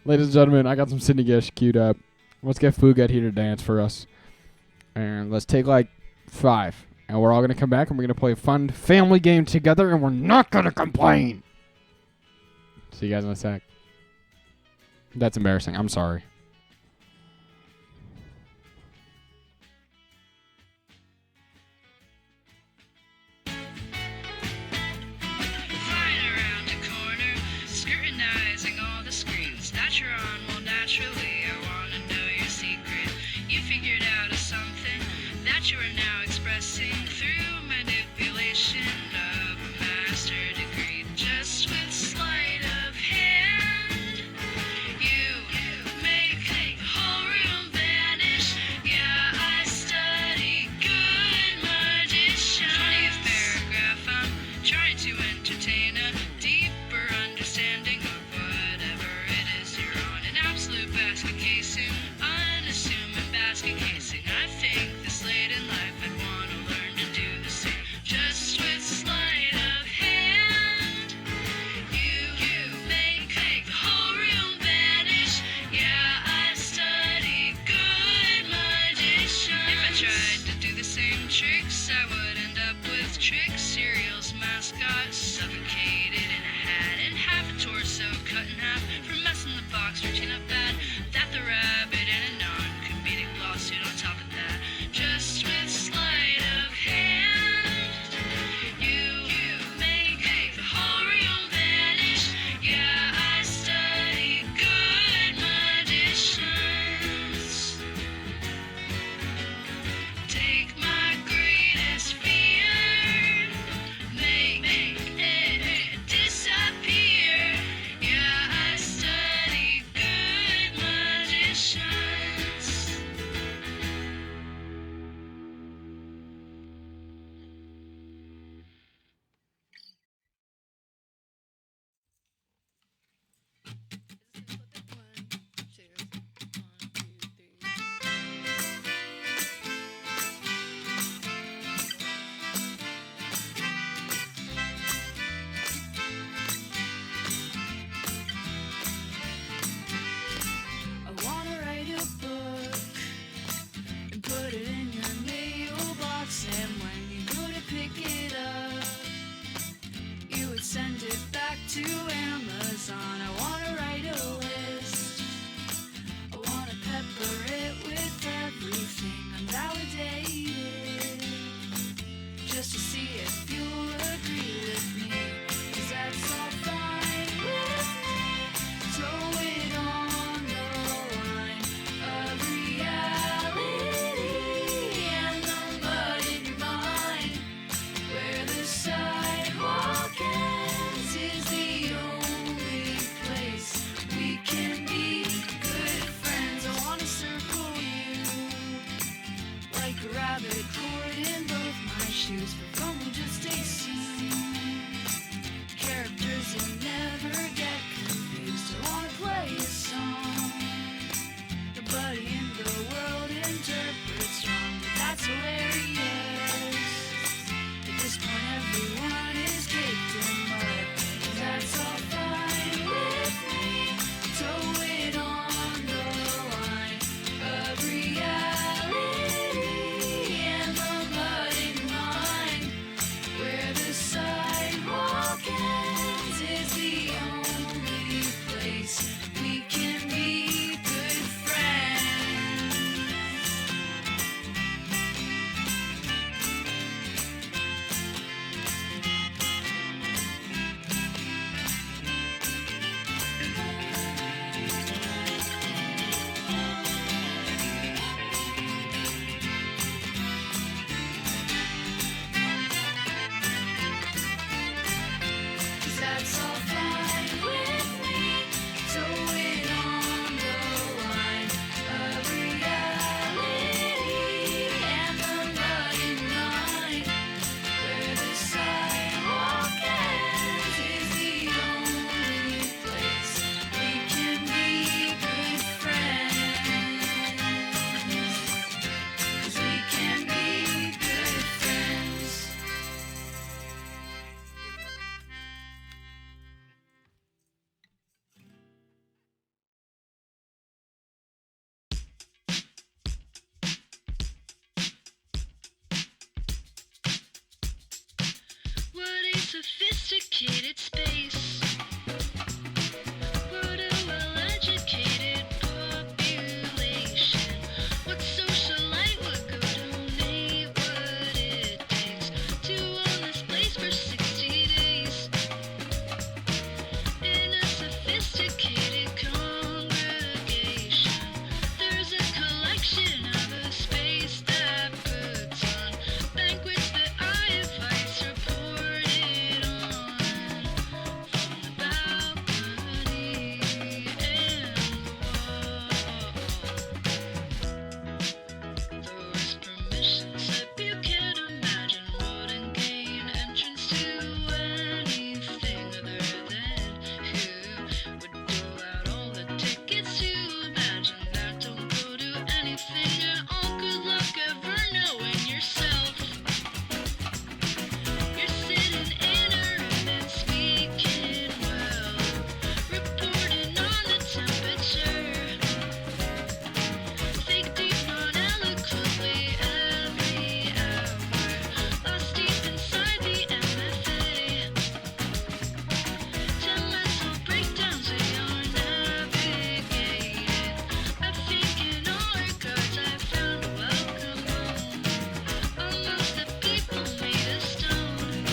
Ladies and gentlemen, I got some Sydney Gish queued up. Let's get Fugat here to dance for us. And let's take like 5. And we're all going to come back and we're going to play a fun family game together and we're not going to complain. See you guys in a sec. That's embarrassing. I'm sorry. You are now expressing through manipulation of a master degree, just with sleight of hand. You make the whole room vanish. Yeah, I study good magician. 20th paragraph, I'm trying to entertain a deeper understanding of whatever it is you're on. An absolute basket casing, unassuming basket casing. I think this late in life I'd want to learn to do the same. Just with sleight of hand, you make the whole room vanish. Yeah, I study good magician. If I tried to do the same tricks, I would end up with Trick Cereal's mascot suffocated in a hat and half a torso cut in half for messing the box routine up bad. That the rabbit and a non-comedic lawsuit on top of that. Just with sleight of hand, you make the whole room vanish. Yeah, I study good magicians. Take my greatest fear, make it disappear. Yeah, I study good magicians. I wanna write a book and put it in your mailbox, and when you go to pick it up, you would send it back to Amazon. I wanna write sophisticated space. What a well-educated population. What socialite would go donate what it takes to own this place for 60 days? In a sophisticated congregation, there's a collection of a space that puts on banquets that I have vice reported on from the balcony and the wall. Those permission slip, you can't imagine what and gain entrance to anything other than who would dole out all the tickets to imagine that don't go to anything at all. Good luck ever knowing yourself. You're sitting in a room and speaking well, reporting on the temperature. Think deep, non-eloquently every hour, lost deep inside the MFA. 10 mental breakdowns we are navigating. I think in all regards I found a welcome home amongst the people made of stone.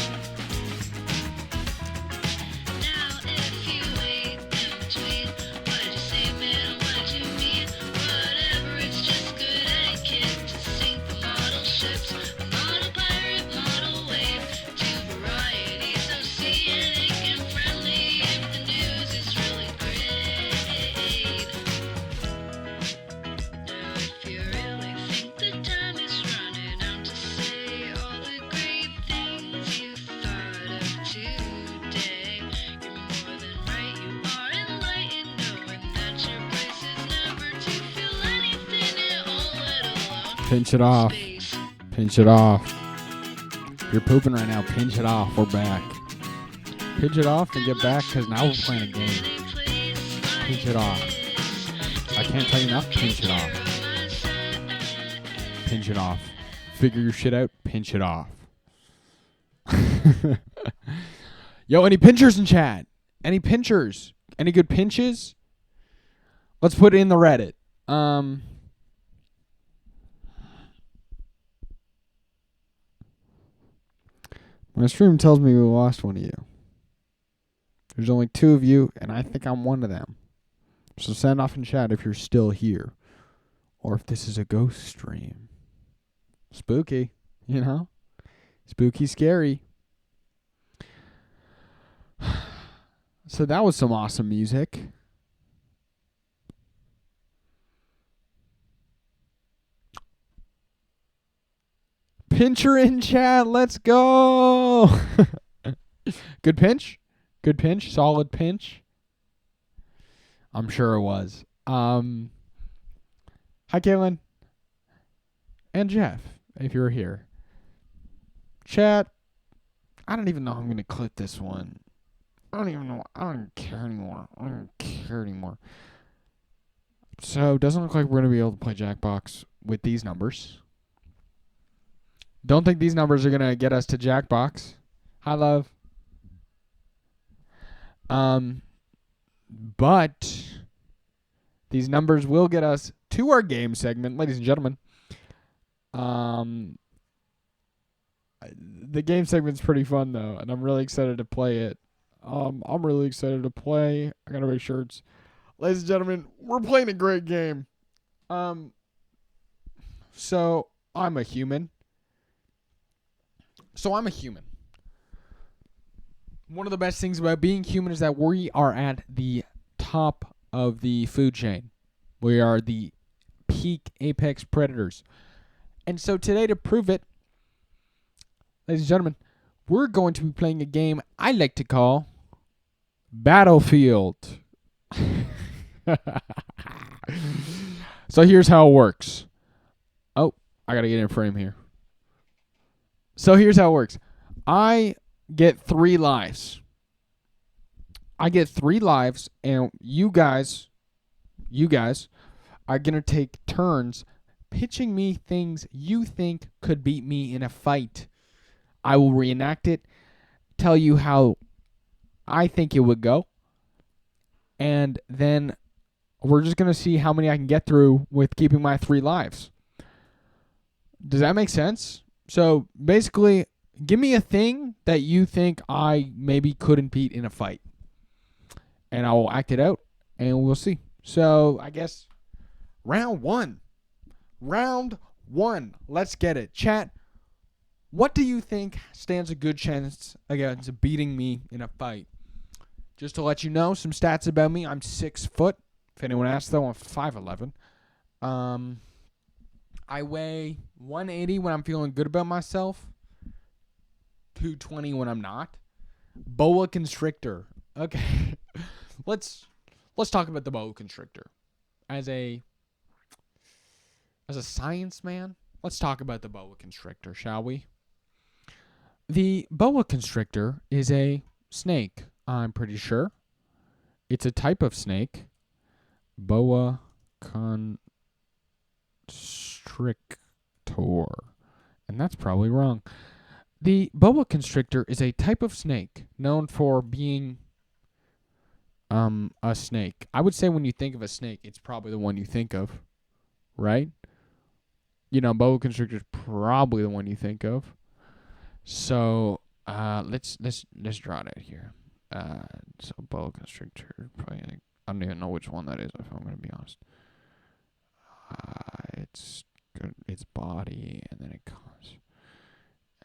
Now if you wait in between, what did you say, man, what did you mean? Whatever, it's just good etiquette to sink the model ships, a model pirate, model wave, two varieties of scenic and friendly if the news is really great. Now if you really think the time is running out to say all the great things you thought of today, you're more than right, you are enlightened, knowing that your place is never to feel anything at all, let alone Pinch it off. space. Pinch it off. You're pooping right now. Pinch it off. We're back. Pinch it off and get back, because now we're playing a game. Pinch it off. I can't tell you enough. Pinch it off. Pinch it off. Figure your shit out. Pinch it off. Yo, any pinchers in chat? Any pinchers? Any good pinches? Let's put it in the Reddit. My stream tells me we lost one of you. There's only 2 of you, and I think I'm one of them. So send off in chat if you're still here. Or if this is a ghost stream. Spooky, you know? Spooky, scary. So that was some awesome music. Pincher in chat, let's go. Good pinch? Good pinch? Solid pinch? I'm sure it was. Hi, Kaylin. And Jeff, if you're here. Chat, I don't even know how I'm going to clip this one. I don't even know. I don't care anymore. I don't care anymore. So, it doesn't look like we're going to be able to play Jackbox with these numbers. Don't think these numbers are going to get us to Jackbox. Hi, love. But these numbers will get us to our game segment, ladies and gentlemen. The game segment's pretty fun, though, and I'm really excited to play it. I'm really excited to play. I got to make sure it's... Ladies and gentlemen, we're playing a great game. So, I'm a human. One of the best things about being human is that we are at the top of the food chain. We are the peak apex predators. And so today, to prove it, ladies and gentlemen, we're going to be playing a game I like to call Battlefield. So here's how it works. Oh, I got to get in frame here. So here's how it works. I get 3 lives. And you guys are going to take turns pitching me things you think could beat me in a fight. I will reenact it. tell you how I think it would go. And then we're just going to see how many I can get through with keeping my 3 lives. Does that make sense? So basically, give me a thing that you think I maybe couldn't beat in a fight. And I will act it out, and we'll see. So I guess round one. Let's get it. Chat, what do you think stands a good chance against beating me in a fight? Just to let you know, some stats about me. I'm 6 foot. If anyone asks, though, I'm 5'11". I weigh 180 when I'm feeling good about myself. 220 when I'm not. Boa constrictor. Okay. Let's talk about the boa constrictor. As a science man, let's talk about the boa constrictor, shall we? The boa constrictor is a snake, I'm pretty sure. It's a type of snake. Boa constrictor. And that's probably wrong. The boa constrictor is a type of snake known for being a snake. I would say when you think of a snake, it's probably the one you think of, right? You know, boa constrictor is probably the one you think of. So let's draw it out here. So boa constrictor, probably I don't even know which one that is, if I'm going to be honest. It's good. Its body, and then it comes,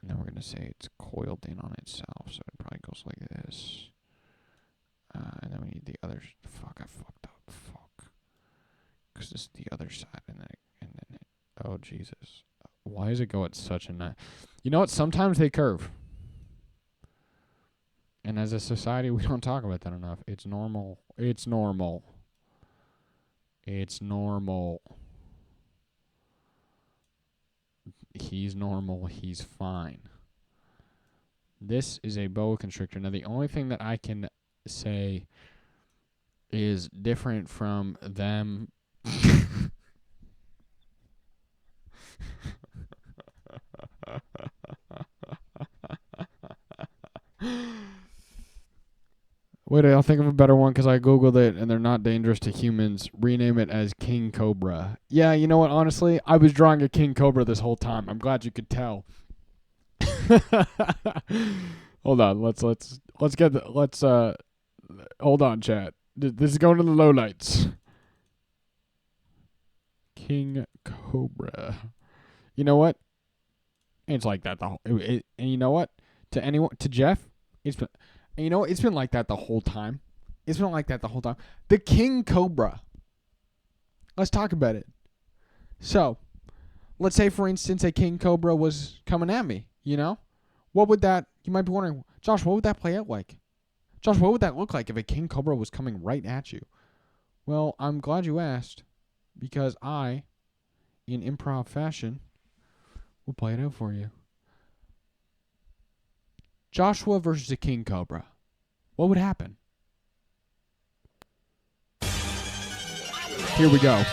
and then we're going to say it's coiled in on itself, so it probably goes like this. And then we need the other. Fuck, I fucked up. Fuck. Because this is the other side, and then it. Oh, Jesus. Why does it go at such a... You know what? Sometimes they curve. And as a society, we don't talk about that enough. It's normal. It's normal. It's normal. He's normal. He's fine. This is a boa constrictor. Now, the only thing that I can say is different from them. Wait, I'll think of a better one because I Googled it and they're not dangerous to humans. Rename it as King Cobra. Yeah, you know what? Honestly, I was drawing a King Cobra this whole time. I'm glad you could tell. Hold on. Let's hold on, chat. This is going to the lowlights. King Cobra. You know what? It's like that the whole. And you know what? To Jeff, it's been. And you know what? It's been like that the whole time. It's been like that the whole time. The King Cobra. Let's talk about it. So, let's say, for instance, a King Cobra was coming at me. You know, what would that? You might be wondering, Josh, what would that play out like? Josh, what would that look like if a King Cobra was coming right at you? Well, I'm glad you asked, because I, in improv fashion, will play it out for you. Joshua versus a King Cobra. What would happen? Here we go.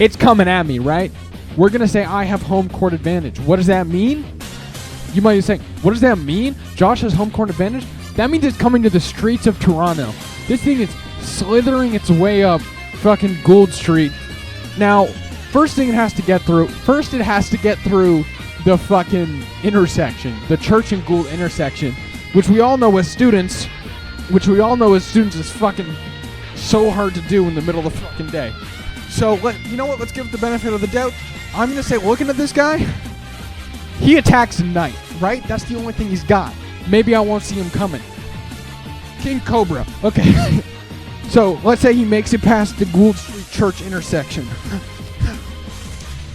It's coming at me, right? We're going to say I have home court advantage. What does that mean? You might be saying, what does that mean? Josh has home court advantage? That means it's coming to the streets of Toronto. This thing is slithering its way up fucking Gould Street. Now, first it has to get through the fucking intersection, the Church and Gould intersection, which we all know as students is fucking so hard to do in the middle of the fucking day. So, you know what? Let's give it the benefit of the doubt. I'm going to say, looking at this guy, he attacks at night, right? That's the only thing he's got. Maybe I won't see him coming. King Cobra. Okay. So, let's say he makes it past the Gould Street Church intersection.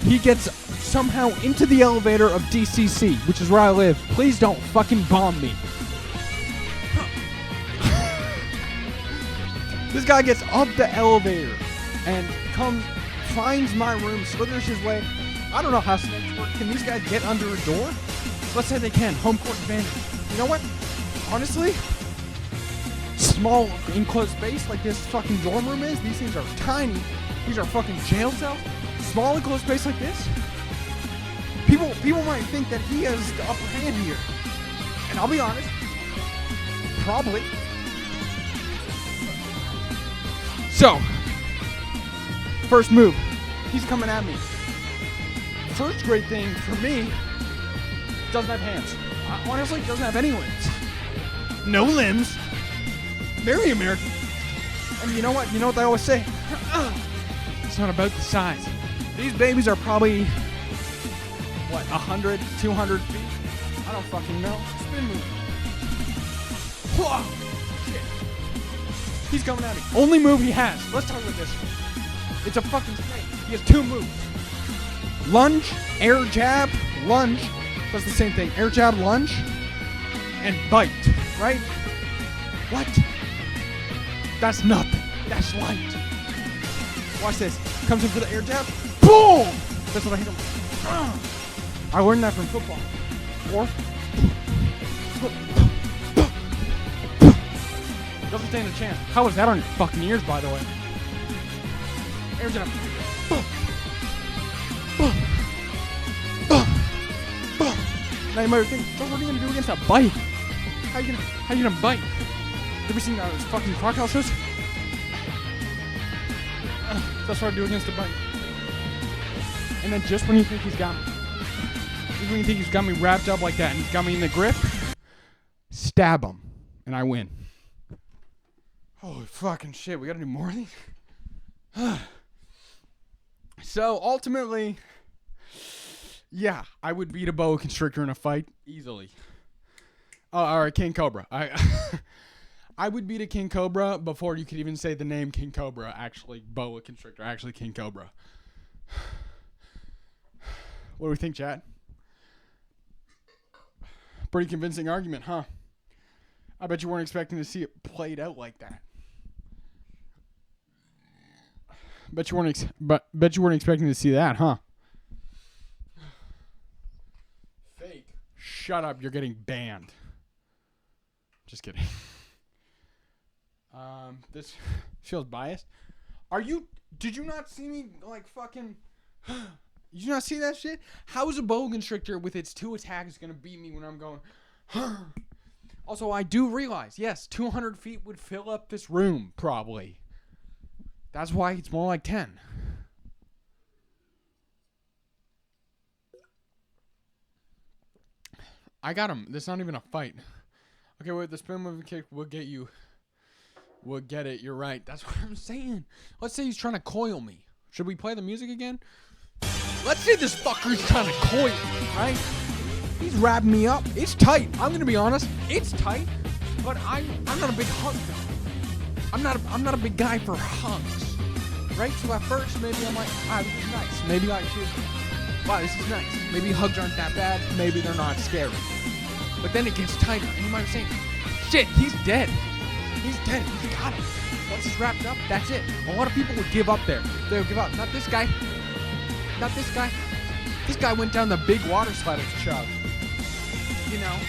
He gets somehow into the elevator of DCC, which is where I live. Please don't fucking bomb me. This guy gets up the elevator and finds my room, slithers his way. I don't know how snakes work. Can these guys get under a door? Let's say they can. Home court advantage. You know what? Honestly, small enclosed space like this fucking dorm room is, these things are tiny. These are fucking jail cells. Small enclosed space like this. People might think that he has the upper hand here. And I'll be honest, probably. So, first move, he's coming at me. First great thing for me, doesn't have hands. Honestly, doesn't have any limbs. No limbs. Very American. And you know what? You know what they always say? It's not about the size. These babies are probably, 100, 200 feet? I don't fucking know. Spin move. Whoa! Shit. He's coming at me. Only move he has. Let's talk about this. It's a fucking snake. He has 2 moves. Lunge, air jab, lunge. That's the same thing. Air jab, lunge, and bite. Right? What? That's nothing. That's light. Watch this. Comes in for the air jab. Boom! That's what I hit him. I learned that from football. Or doesn't stand a chance. How was that on your fucking ears, by the way? Air jab. Now you might think, what are you gonna do against a bite? How you gonna bite? Ever seen those fucking crocodile shows? That's what I do against a bite. And then just when you think he's got me, just when you think he's got me wrapped up like that and he's got me in the grip, stab him, and I win. Holy fucking shit, we gotta do more of these? So, ultimately, yeah, I would beat a boa constrictor in a fight easily. Alright, King Cobra. I would beat a King Cobra before you could even say the name King Cobra. Actually, boa constrictor. Actually, King Cobra. What do we think, chat? Pretty convincing argument, huh? I bet you weren't expecting to see it played out like that. Bet you weren't expecting to see that, huh? Fake. Shut up, you're getting banned. Just kidding. This feels biased. Did you not see me like fucking Did you not see that shit? How is a boa constrictor with its 2 attacks gonna beat me when I'm going Also, I do realize, yes, 200 feet would fill up this room, probably. That's why it's more like 10. I got him. This is not even a fight. Okay, wait, the spin move kick will get you. We'll get it. You're right. That's what I'm saying. Let's say he's trying to coil me. Should we play the music again? Let's say this fucker's trying to coil me, right? He's wrapping me up. It's tight. I'm gonna be honest. It's tight, but I'm not a big hug guy. I'm not a big guy for hugs, right? So at first, maybe I'm like, this is nice. Maybe I should. Wow, this is nice. Maybe hugs aren't that bad. Maybe they're not scary. But then it gets tighter, and you might be saying, shit, he's dead. He's dead. He's got him. Once he's wrapped up, that's it. A lot of people would give up there. They would give up. Not this guy. Not this guy. This guy went down the big water slide as a child. You know.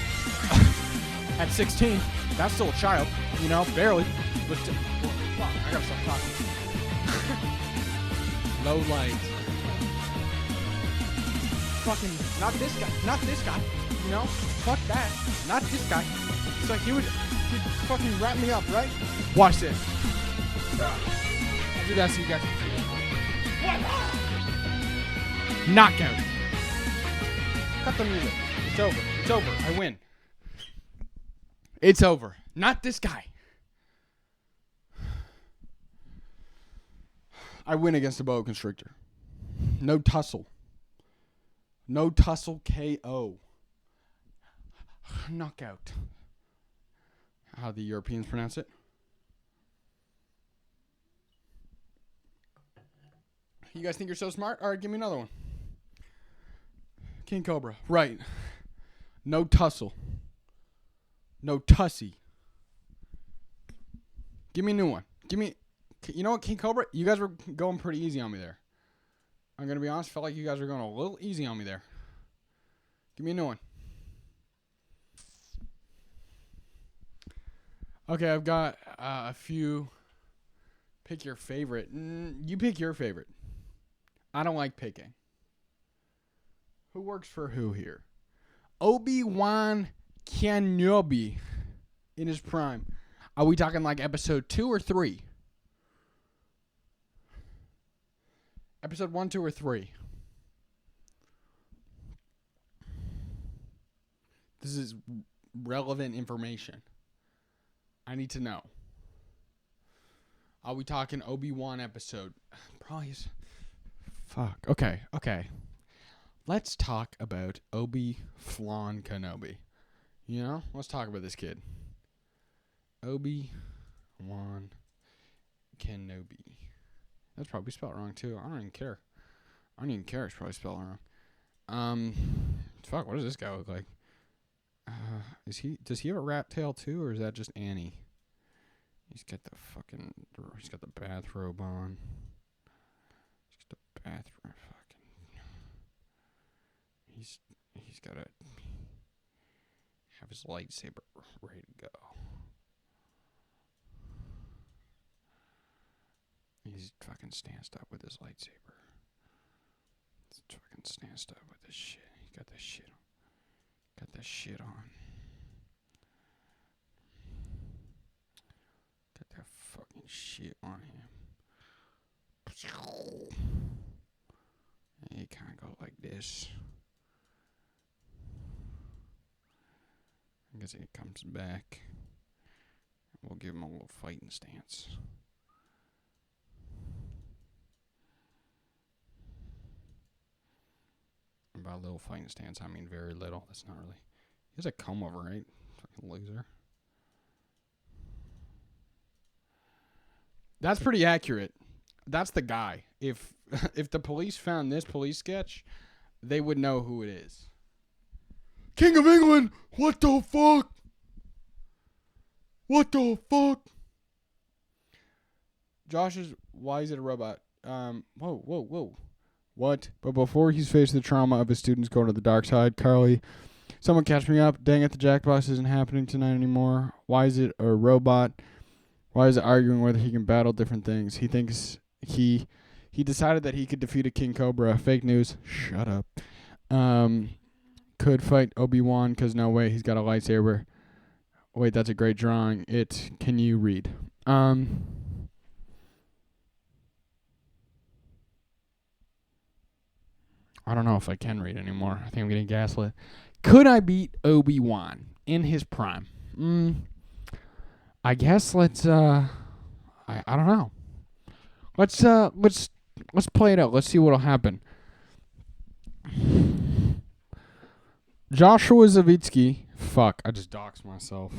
At 16, that's still a child. You know, barely. But fuck, I gotta stop talking. Low light. Fucking, not this guy. Not this guy. You know? Fuck that. Not this guy. It's like he'd fucking wrap me up, right? Watch this. I'll do that so you guys can see it. Knockout. Cut the music. It's over. It's over. I win. It's over. Not this guy. I win against a boa constrictor. No tussle. No tussle KO. Knockout. How the Europeans pronounce it. You guys think you're so smart? All right, give me another one. King Cobra. Right. No tussle. No tussy. Give me a new one. Give me... You know what, King Cobra? You guys were going pretty easy on me there. I'm going to be honest. Felt like you guys were going a little easy on me there. Give me a new one. Okay, I've got a few. Pick your favorite. You pick your favorite. I don't like picking. Who works for who here? Obi-Wan Kenobi in his prime. Are we talking like episode 2 or 3? Episode 1, 2, or 3? This is relevant information. I need to know. Are we talking Obi-Wan episode? Probably is. Fuck. Okay. Let's talk about Obi-Flan Kenobi. You know? Let's talk about this kid. Obi-Wan Kenobi. That's probably spelled wrong, too. I don't even care. It's probably spelled wrong. Fuck, what does this guy look like? Does he have a rat tail, too, or is that just Annie? He's got the bathrobe on. He's got to have his lightsaber ready to go. He's fucking stanced up with his lightsaber. He's fucking stanced up with his shit. He's got this shit on. Got that shit on. Got that fucking shit on him. He kind of go like this. I guess he comes back. We'll give him a little fighting stance. And by little fighting stance, I mean very little. That's not really. He has a comb over, right? Fucking loser. That's pretty accurate. That's the guy. If the police found this police sketch, they would know who it is. King of England! What the fuck? What the fuck? Josh is... Why is it a robot? Whoa. What? But before he's faced the trauma of his students going to the dark side, Carly... Someone catch me up. Dang it, the Jackbox isn't happening tonight anymore. Why is it a robot? Why is it arguing whether he can battle different things? He thinks he decided that he could defeat a King Cobra. Fake news. Shut up. Could fight Obi-Wan because no way, he's got a lightsaber. Wait, that's a great drawing. Can you read? I don't know if I can read anymore. I think I'm getting gaslit. Could I beat Obi-Wan in his prime? I guess let's I don't know. Let's play it out. Let's see what'll happen. Joshua Zavitsky. Fuck, I just doxed myself.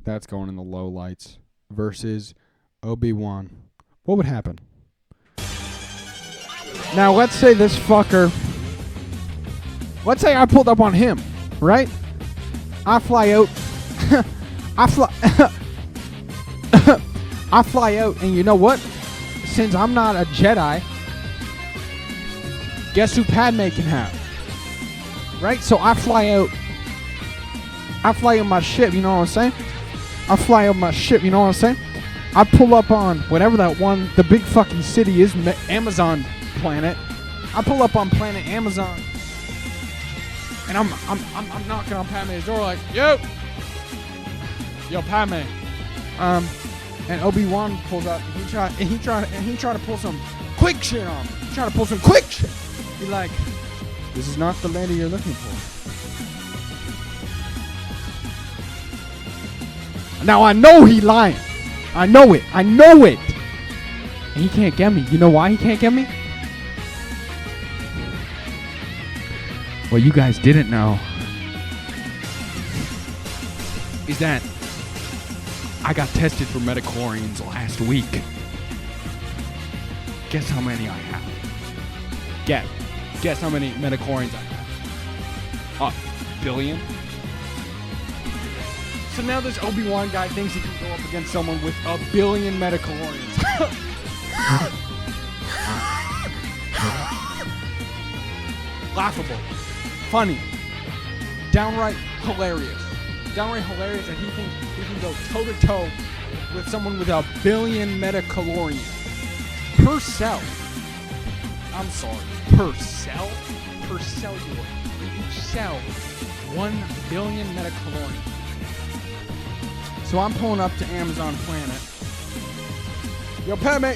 That's going in the low lights. Versus Obi-Wan. What would happen? Now, let's say this fucker... Let's say I pulled up on him, right? I fly out. I fly out, and you know what? Since I'm not a Jedi, guess who Padme can have? Right? So I fly out my ship, you know what I'm saying? I fly out my ship, you know what I'm saying? I pull up on whatever that one, the big fucking city is, Amazon planet. I pull up on planet Amazon, and I'm knocking on Padme's door like, yo, Padme. And Obi-Wan pulls up. And he tried to pull some quick shit on me. He tried to pull some quick shit. He's like, this is not the lady you're looking for. Now I know he lying. I know it. And he can't get me. You know why he can't get me? What you guys didn't know is that I got tested for metachlorians last week. Guess how many I have? Guess how many metachlorians I have? 1 billion. So now this Obi-Wan guy thinks he can go up against someone with 1 billion metachlorians. Laughable. Funny. Downright hilarious. Downright hilarious that he thinks he can go toe-to-toe with someone with 1 billion metachlorians. Per cell. I'm sorry. Per cell? Per cellular. In each cell, 1 billion metacalorian. So I'm pulling up to Amazon Planet. Yo, Padme,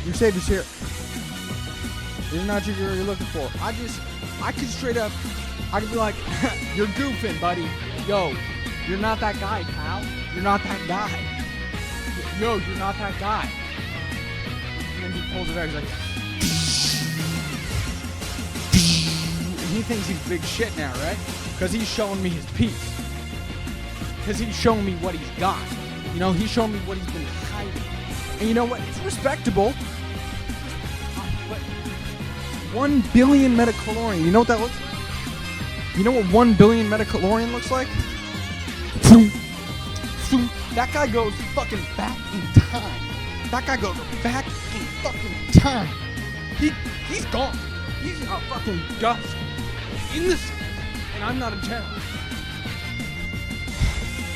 your savior's here. This is not you're looking for. I could straight up, I could be like, you're goofing, buddy. Yo, you're not that guy, pal. You're not that guy. Yo, you're not that guy. And then he pulls it out. He's like, and he thinks he's big shit now, right? Because he's showing me his piece. Because he's showing me what he's got. You know, he's showing me what he's been hiding. And you know what? It's respectable. But 1 billion metacalorian. You know what that looks like? You know what 1 billion metacalorian looks like? That guy goes fucking back in time. That guy goes back in fucking time. He's gone. He's a fucking dust in the sun. And I'm not a Jedi.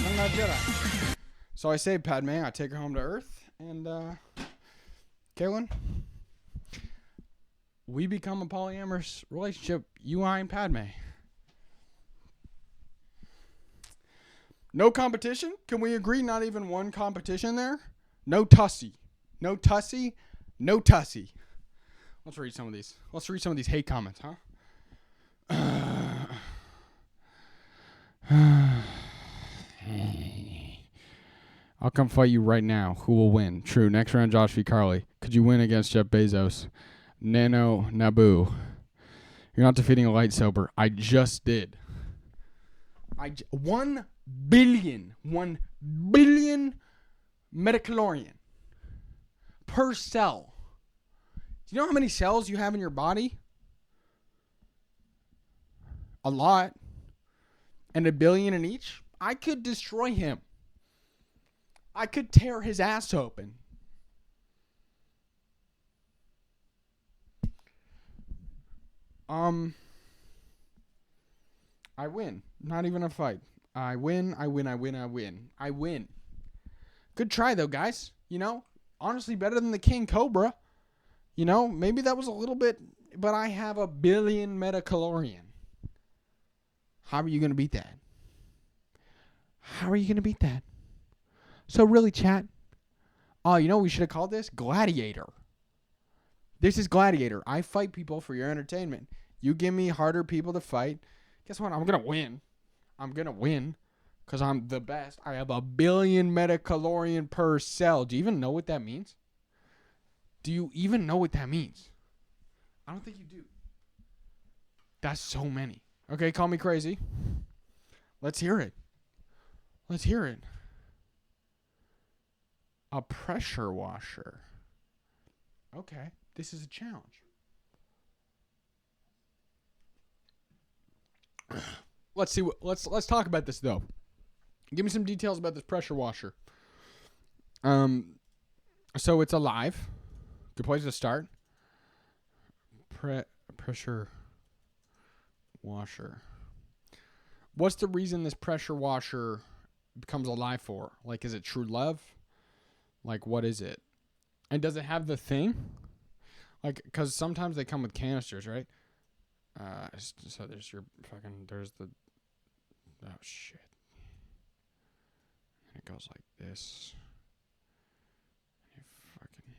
I'm not a Jedi. So I save Padme. I take her home to Earth. And, Kaylin, we become a polyamorous relationship. You, I, and Padme. No competition? Can we agree not even one competition there? No tussy. No tussy. No tussy. Let's read some of these. Let's read some of these hate comments, huh? I'll come fight you right now. Who will win? True. Next round, Josh v. Carly. Could you win against Jeff Bezos? Nano Naboo. You're not defeating a light sober. I just did. 1 billion metacalorian per cell. Do you know how many cells you have in your body? A lot. And 1 billion in each? I could destroy him. I could tear his ass open. I win. Not even a fight. I win. Good try, though, guys. You know, honestly, better than the King Cobra. You know, maybe that was a little bit, but I have 1 billion metacalorian. How are you going to beat that? So really, chat. Oh, you know what we should have called this? Gladiator. This is Gladiator. I fight people for your entertainment. You give me harder people to fight. Guess what? I'm going to win. Because I'm the best. I have 1 billion metacalorian per cell. Do you even know what that means? I don't think you do. That's so many. Okay, call me crazy. Let's hear it. A pressure washer. Okay, this is a challenge. Let's see. Let's talk about this though. Give me some details about this pressure washer. So it's alive. Good place to start. Pressure washer. What's the reason this pressure washer becomes alive for? Like, is it true love? Like, what is it? And does it have the thing? Like, because sometimes they come with canisters, right? So there's the, oh shit. And it goes like this. And you fucking,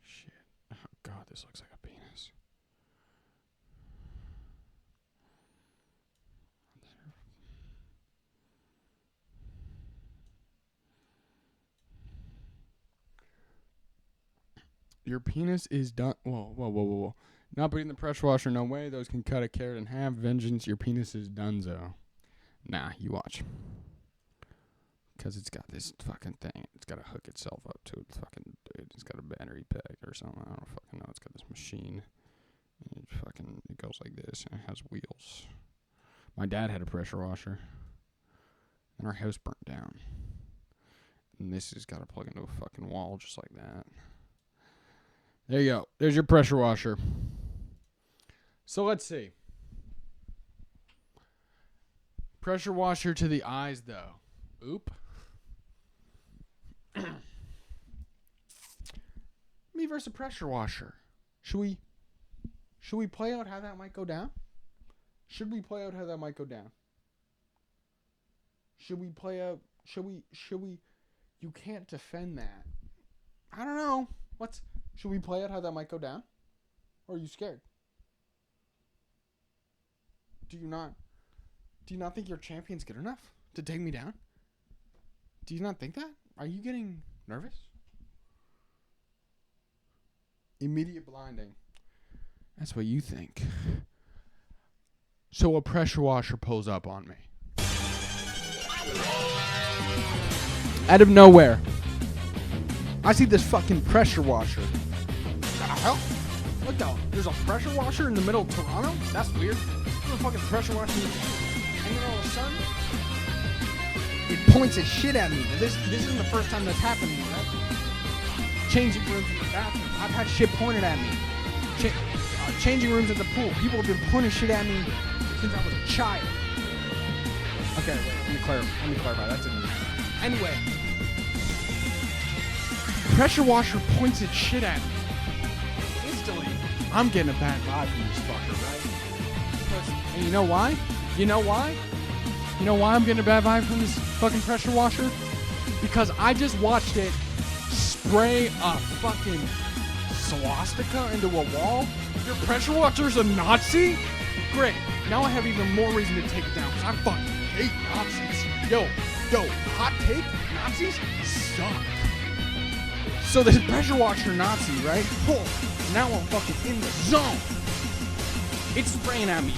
shit. Oh god, this looks like a penis. Your penis is done. Whoa. Not putting the pressure washer, no way. Those can cut a carrot in half. Vengeance, your penis is donezo. Nah, you watch. Because it's got this fucking thing. It's got to hook itself up to it. It's got a battery pack or something. I don't fucking know. It's got this machine. And it goes like this. And it has wheels. My dad had a pressure washer. And our house burnt down. And this has got to plug into a fucking wall just like that. There you go. There's your pressure washer. So let's see. Pressure washer to the eyes, though. Oop. Me versus a pressure washer. Should we play out how that might go down? Should we play out how that might go down? Should we play out? Should we? You can't defend that. I don't know. Should we play out how that might go down? Or are you scared? Do you not think your champion's good enough to take me down? Do you not think that? Are you getting nervous? Immediate blinding. That's what you think. So a pressure washer pulls up on me. Out of nowhere. I see this fucking pressure washer. What the hell? What the? There's a pressure washer in the middle of Toronto? That's weird. There's a fucking pressure washer. And then all of a sudden, it points its shit at me. This isn't the first time that's happened to me, right? Changing rooms in the bathroom. I've had shit pointed at me. Changing rooms at the pool. People have been pointing shit at me since I was a child. Okay, wait. Let me clarify. That didn't matter. Anyway. Pressure washer points its shit at me. Instantly, I'm getting a bad vibe from this fucker, right? And you know why? You know why I'm getting a bad vibe from this fucking pressure washer? Because I just watched it spray a fucking swastika into a wall. Your pressure washer's a Nazi? Great. Now I have even more reason to take it down because I fucking hate Nazis. Yo, hot take? Nazis suck. So this pressure washer Nazi, right? Now I'm fucking in the zone. It's spraying at me.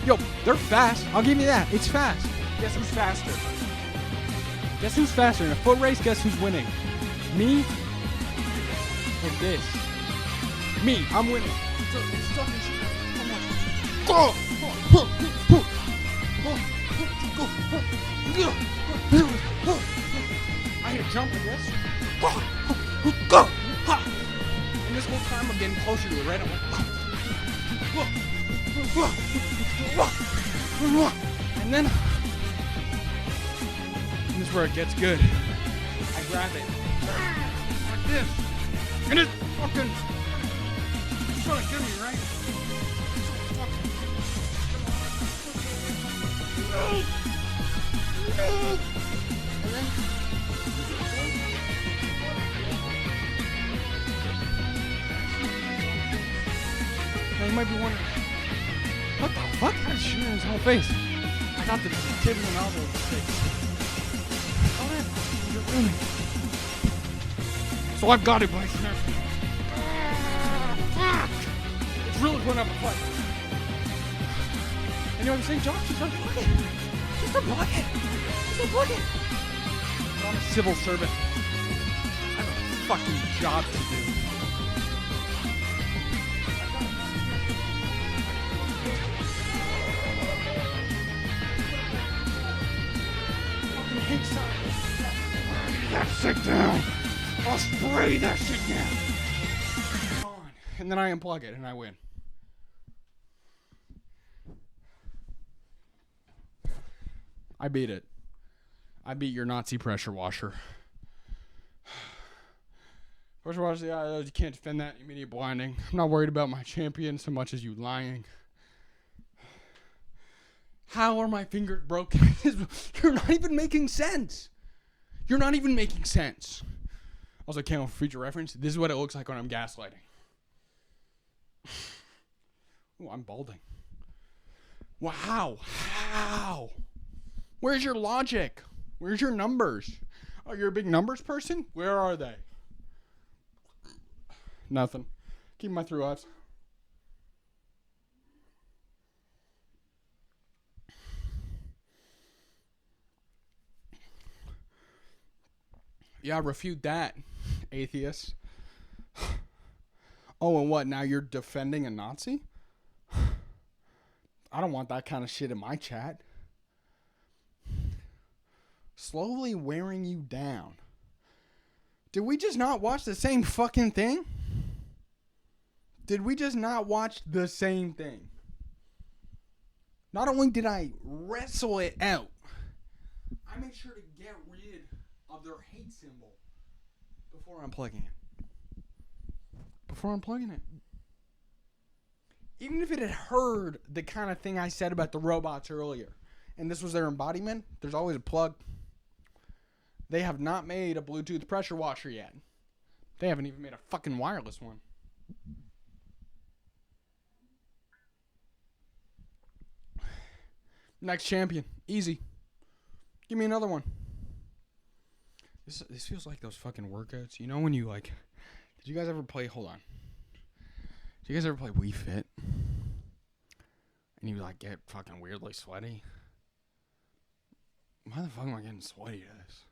Yo, they're fast. I'll give you that. It's fast. Guess who's faster? In a foot race, guess who's winning? Me or this? Me. I'm winning. I hit a jump, I guess. And this whole time I'm getting closer to it, right? I'm like, and then this is where it gets good. I grab it like this, and it's fucking trying to get me, right? And then now you might be wondering, what the fuck? How did she in his whole face? I got the tip of the novel in his face. Oh, man, you're rooming. So I've got it, boys. Fuck! It's really putting up a fight. And you know what I'm saying? Josh, just unplug it. Just unplug it. I'm a civil servant. I have a fucking job to do. That shit down. I'll spray that shit down. And then I unplug it and I win. I beat it. I beat your Nazi pressure washer. Pressure washer, yeah, you can't defend that. Immediate blinding. I'm not worried about my champion so much as you lying. How are my fingers broken? You're not even making sense. Also, Camel for future reference, this is what it looks like when I'm gaslighting. Ooh, I'm balding. Wow. How? Where's your logic? Where's your numbers? Oh, you're a big numbers person? Where are they? Nothing. Keep my through eyes. Yeah, refute that, atheist. Oh, and what? Now you're defending a Nazi? I don't want that kind of shit in my chat. Slowly wearing you down. Did we just not watch the same fucking thing? Did we just not watch the same thing? Not only did I wrestle it out, I made sure to get rid of their hate symbol before unplugging it. even if it had heard the kind of thing I said about the robots earlier, and this was their embodiment, there's always a plug. They have not made a Bluetooth pressure washer yet. They haven't even made a fucking wireless one. Next champion. Easy. Give me another one. This feels like those fucking workouts. You know when you like... Did you guys ever play... Hold on. Did you guys ever play Wii Fit? And you like get fucking weirdly sweaty? Why the fuck am I getting sweaty to this?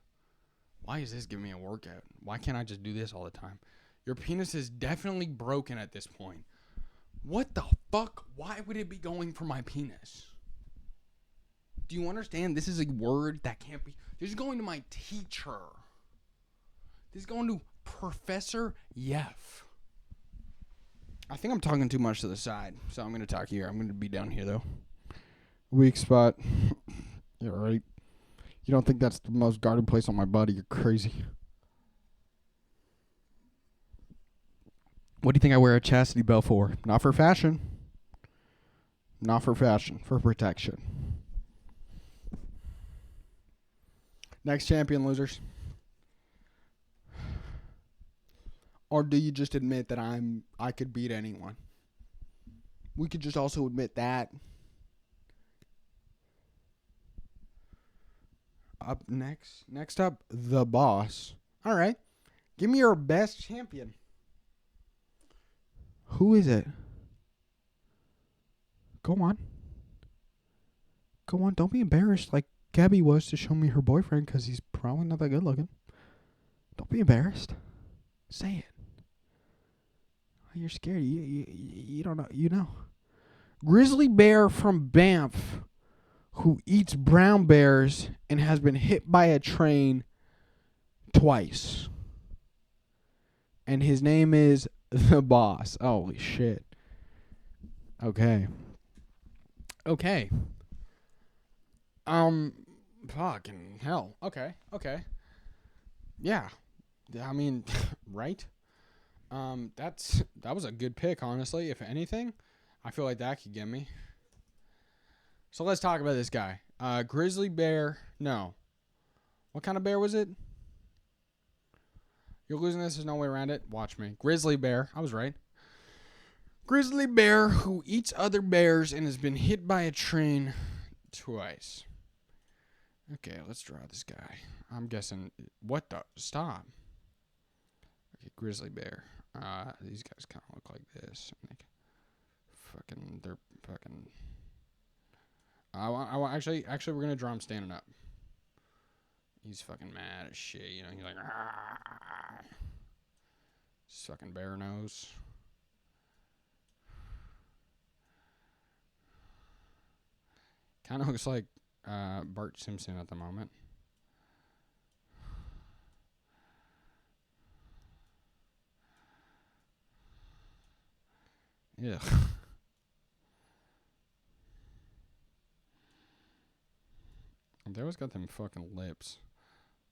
Why is this giving me a workout? Why can't I just do this all the time? Your penis is definitely broken at this point. What the fuck? Why would it be going for my penis? Do you understand? This is a word that can't be... This is going to my teacher. This is going to Professor Yeff. I think I'm talking too much to the side, so I'm going to talk here. I'm going to be down here, though. Weak spot. Yeah, right. You don't think that's the most guarded place on my body? You're crazy. What do you think I wear a chastity belt for? Not for fashion. Not for fashion. For protection. Next champion, losers. Or do you just admit that I could beat anyone? We could just also admit that. Up next. Next up, the boss. All right. Give me your best champion. Who is it? Go on. Go on. Don't be embarrassed like Gabby was to show me her boyfriend because he's probably not that good looking. Don't be embarrassed. Say it. You're scared. You don't know. You know. Grizzly bear from Banff who eats brown bears and has been hit by a train twice. And his name is the boss. Holy shit. Okay. Okay. Fucking hell. Okay. Yeah. I mean, right? That was a good pick, honestly. If anything, I feel like that could get me. So let's talk about this guy. Grizzly bear. No. What kind of bear was it? You're losing this. There's no way around it. Watch me. Grizzly bear. I was right. Grizzly bear who eats other bears and has been hit by a train twice. Okay, let's draw this guy. I'm guessing... What the... Stop. Okay, grizzly bear. These guys kind of look like this. Like, they're fucking... Actually, we're going to draw him standing up. He's fucking mad as shit, you know. He's like... Fucking bear nose. Kind of looks like Bart Simpson at the moment. Yeah. They always got them fucking lips.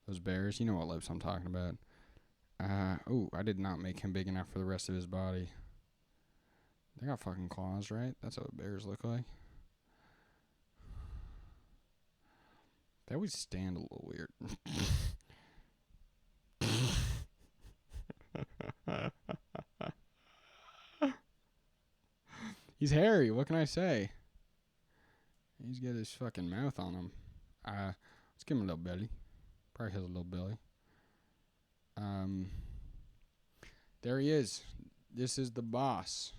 Those bears. You know what lips I'm talking about. I did not make him big enough for the rest of his body. They got fucking claws, right? That's what bears look like. They always stand a little weird. He's hairy. What can I say? He's got his fucking mouth on him. Let's give him a little belly. Probably has a little belly. There he is. This is the boss.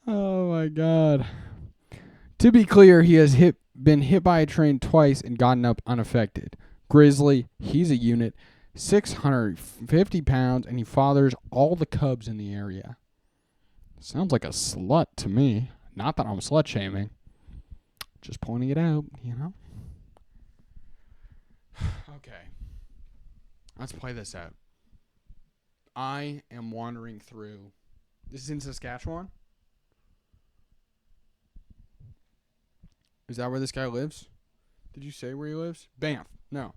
Oh my god. To be clear, he has been hit by a train twice and gotten up unaffected. Grizzly, he's a unit, 650 pounds, and he fathers all the cubs in the area. Sounds like a slut to me. Not that I'm slut shaming. Just pointing it out, you know? Okay. Let's play this out. I am wandering through. This is in Saskatchewan? Is that where this guy lives? Did you say where he lives? Banff. No.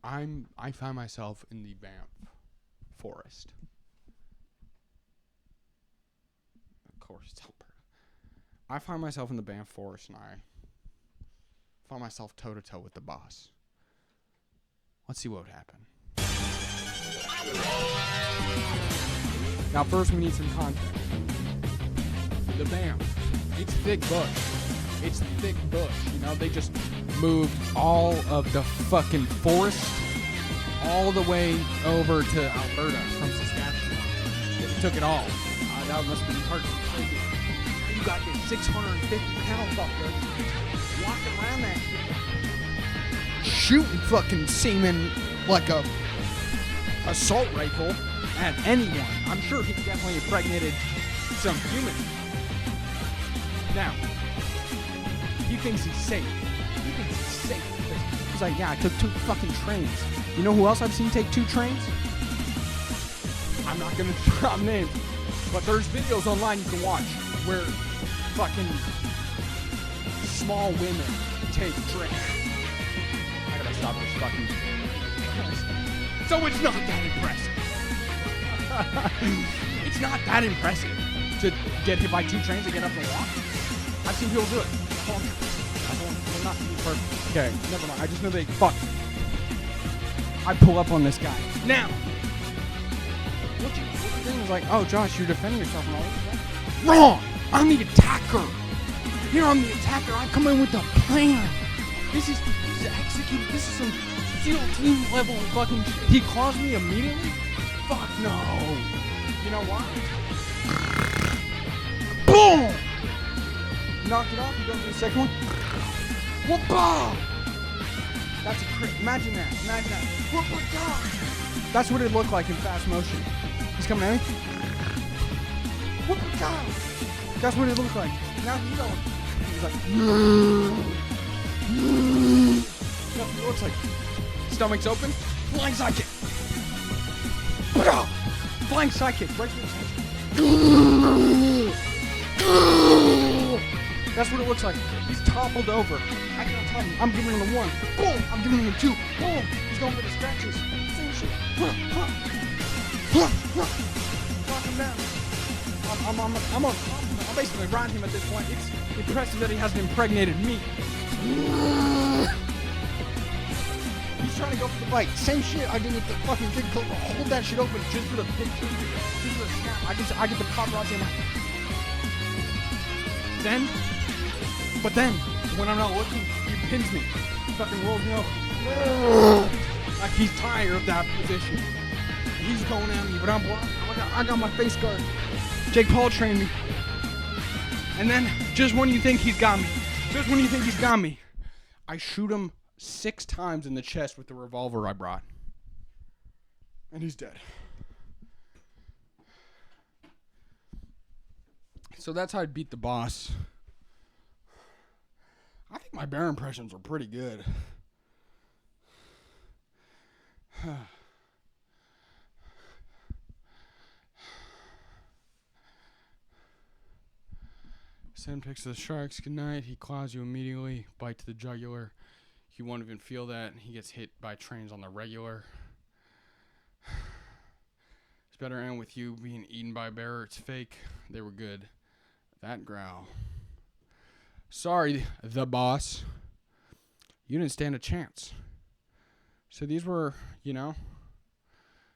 I find myself in the Banff forest. Of course, it's Alberta. I find myself in the Banff forest, and I find myself toe to toe with the boss. Let's see what would happen. Now, first we need some context. The Banff, it's thick bush. It's thick bush. You know, they just moved all of the fucking forest all the way over to Alberta from Saskatchewan. They took it all. That must have been hard. You got this 650 pound fucker walking around that shit, shooting fucking semen like a assault rifle at anyone. I'm sure he definitely impregnated some human. Now, he thinks he's safe. He thinks he's safe. He's like, yeah, I took 2 fucking trains. You know who else I've seen take 2 trains? I'm not gonna drop names, but there's videos online you can watch where fucking small women take trains. I gotta stop this fucking. So it's not that impressive. It's not that impressive to get hit by 2 trains and get up and walk. I've seen people do it. They're not perfect. Okay, never mind. I just know they fuck. I pull up on this guy. Now, what you think is like, oh, Josh, you're defending yourself and all this stuff. Wrong! I'm the attacker. Here I'm the attacker. I come in with a plan. This is executed. This is some SEAL team level fucking shit. He calls me immediately? Fuck no. You know why? Boom! Knocked it off. You go to the second one. Whoop-ah! That's a crit. Imagine that. Imagine that. Whoop-ah! That's what it looked like in fast motion. He's coming at me. Whoop-ah! That's what it looked like. Now he's going. He's like. That's what it looks like. Stomach's open. Flying sidekick. Flying sidekick. Right to the chest. That's what it looks like. He's toppled over. I can't tell him. I'm giving him a 1. Boom! I'm giving him a 2. Boom! He's going for the scratches. Same shit. Knock him down. I'm basically riding him at this point. It's impressive that he hasn't impregnated me. He's trying to go for the bite. Same shit I did with the fucking big coat. Hold that shit open just for the picture. Just for the snap. I get the paparazzi in my... Then, when I'm not looking, he pins me. He fucking rolls me over. Like he's tired of that position. He's going at me, but I'm blocked. I got my face guard. Jake Paul trained me. And then, just when you think he's got me, I shoot him 6 times in the chest with the revolver I brought. And he's dead. So that's how I beat the boss. I think my bear impressions are pretty good. Send pics of the sharks. Good night. He claws you immediately. Bite to the jugular. You won't even feel that. He gets hit by trains on the regular. It's better end with you being eaten by a bear. It's fake. They were good. That growl. Sorry, the boss. You didn't stand a chance. So these were,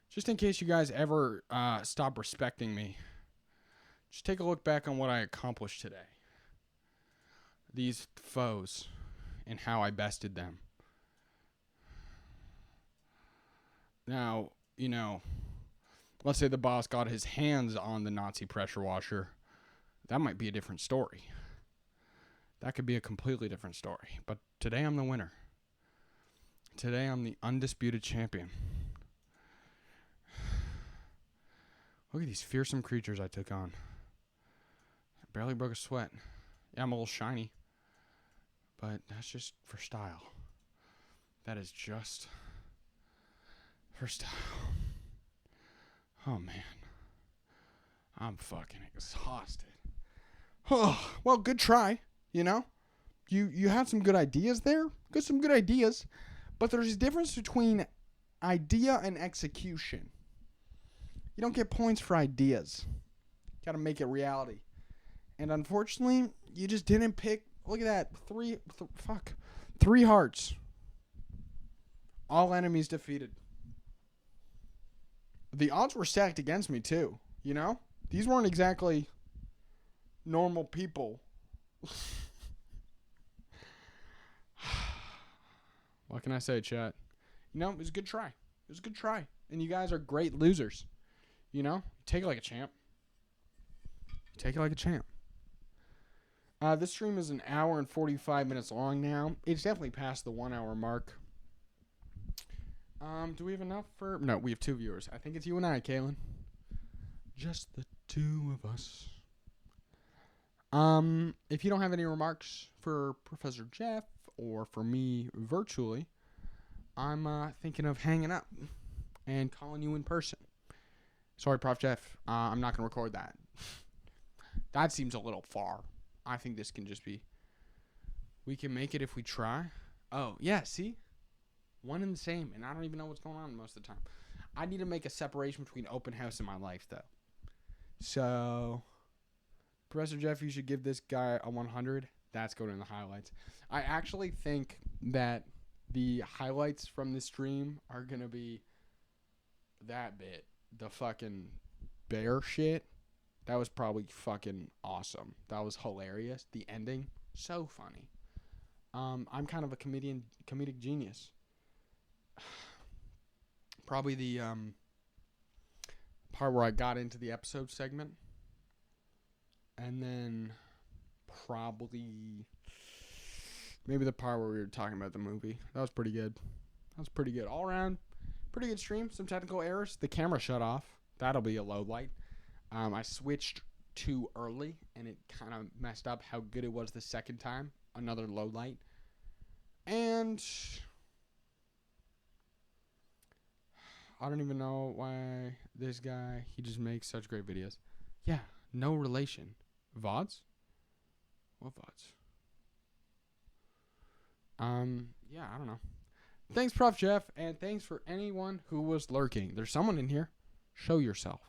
just in case you guys ever stop respecting me, just take a look back on what I accomplished today. These foes and how I bested them. Now, let's say the boss got his hands on the Nazi pressure washer. That might be a different story. That could be a completely different story. But today I'm the winner. Today I'm the undisputed champion. Look at these fearsome creatures I took on. I barely broke a sweat. Yeah, I'm a little shiny. But that's just for style. That is just for style. Oh, man. I'm fucking exhausted. Oh, well, good try. You had some good ideas there. Some good ideas. But there's a difference between idea and execution. You don't get points for ideas. Got to make it reality. And unfortunately, you just didn't pick. Look at that. Three hearts. All enemies defeated. The odds were stacked against me too, you know? These weren't exactly normal people. What can I say, chat? You know, it was a good try. It was a good try. And you guys are great losers. You know? Take it like a champ. Take it like a champ. This stream is an hour and 45 minutes long now. It's definitely past the 1 hour mark. Do we have enough for... No, we have 2 viewers. I think it's you and I, Kaylin. Just the 2 of us. If you don't have any remarks for Professor Jeff or for me virtually, I'm thinking of hanging up and calling you in person. Sorry, Prof. Jeff. I'm not going to record that. That seems a little far. I think this can just be... We can make it if we try. Oh, yeah, see? One and the same, and I don't even know what's going on most of the time. I need to make a separation between open house and my life, though. So, Professor Jeff, you should give this guy a 100. That's going in the highlights. I actually think that the highlights from this stream are going to be that bit. The fucking bear shit. That was probably fucking awesome. That was hilarious. The ending, so funny. I'm kind of a comedic genius. Probably the part where I got into the episode segment. And then probably maybe the part where we were talking about the movie. That was pretty good. All around, pretty good stream. Some technical errors. The camera shut off. That'll be a low light. I switched too early, and it kind of messed up how good it was the second time. Another low light. And I don't even know why this guy, he just makes such great videos. Yeah, no relation. VODs? What VODs? Yeah, I don't know. Thanks, Prof. Jeff, and thanks for anyone who was lurking. There's someone in here. Show yourself.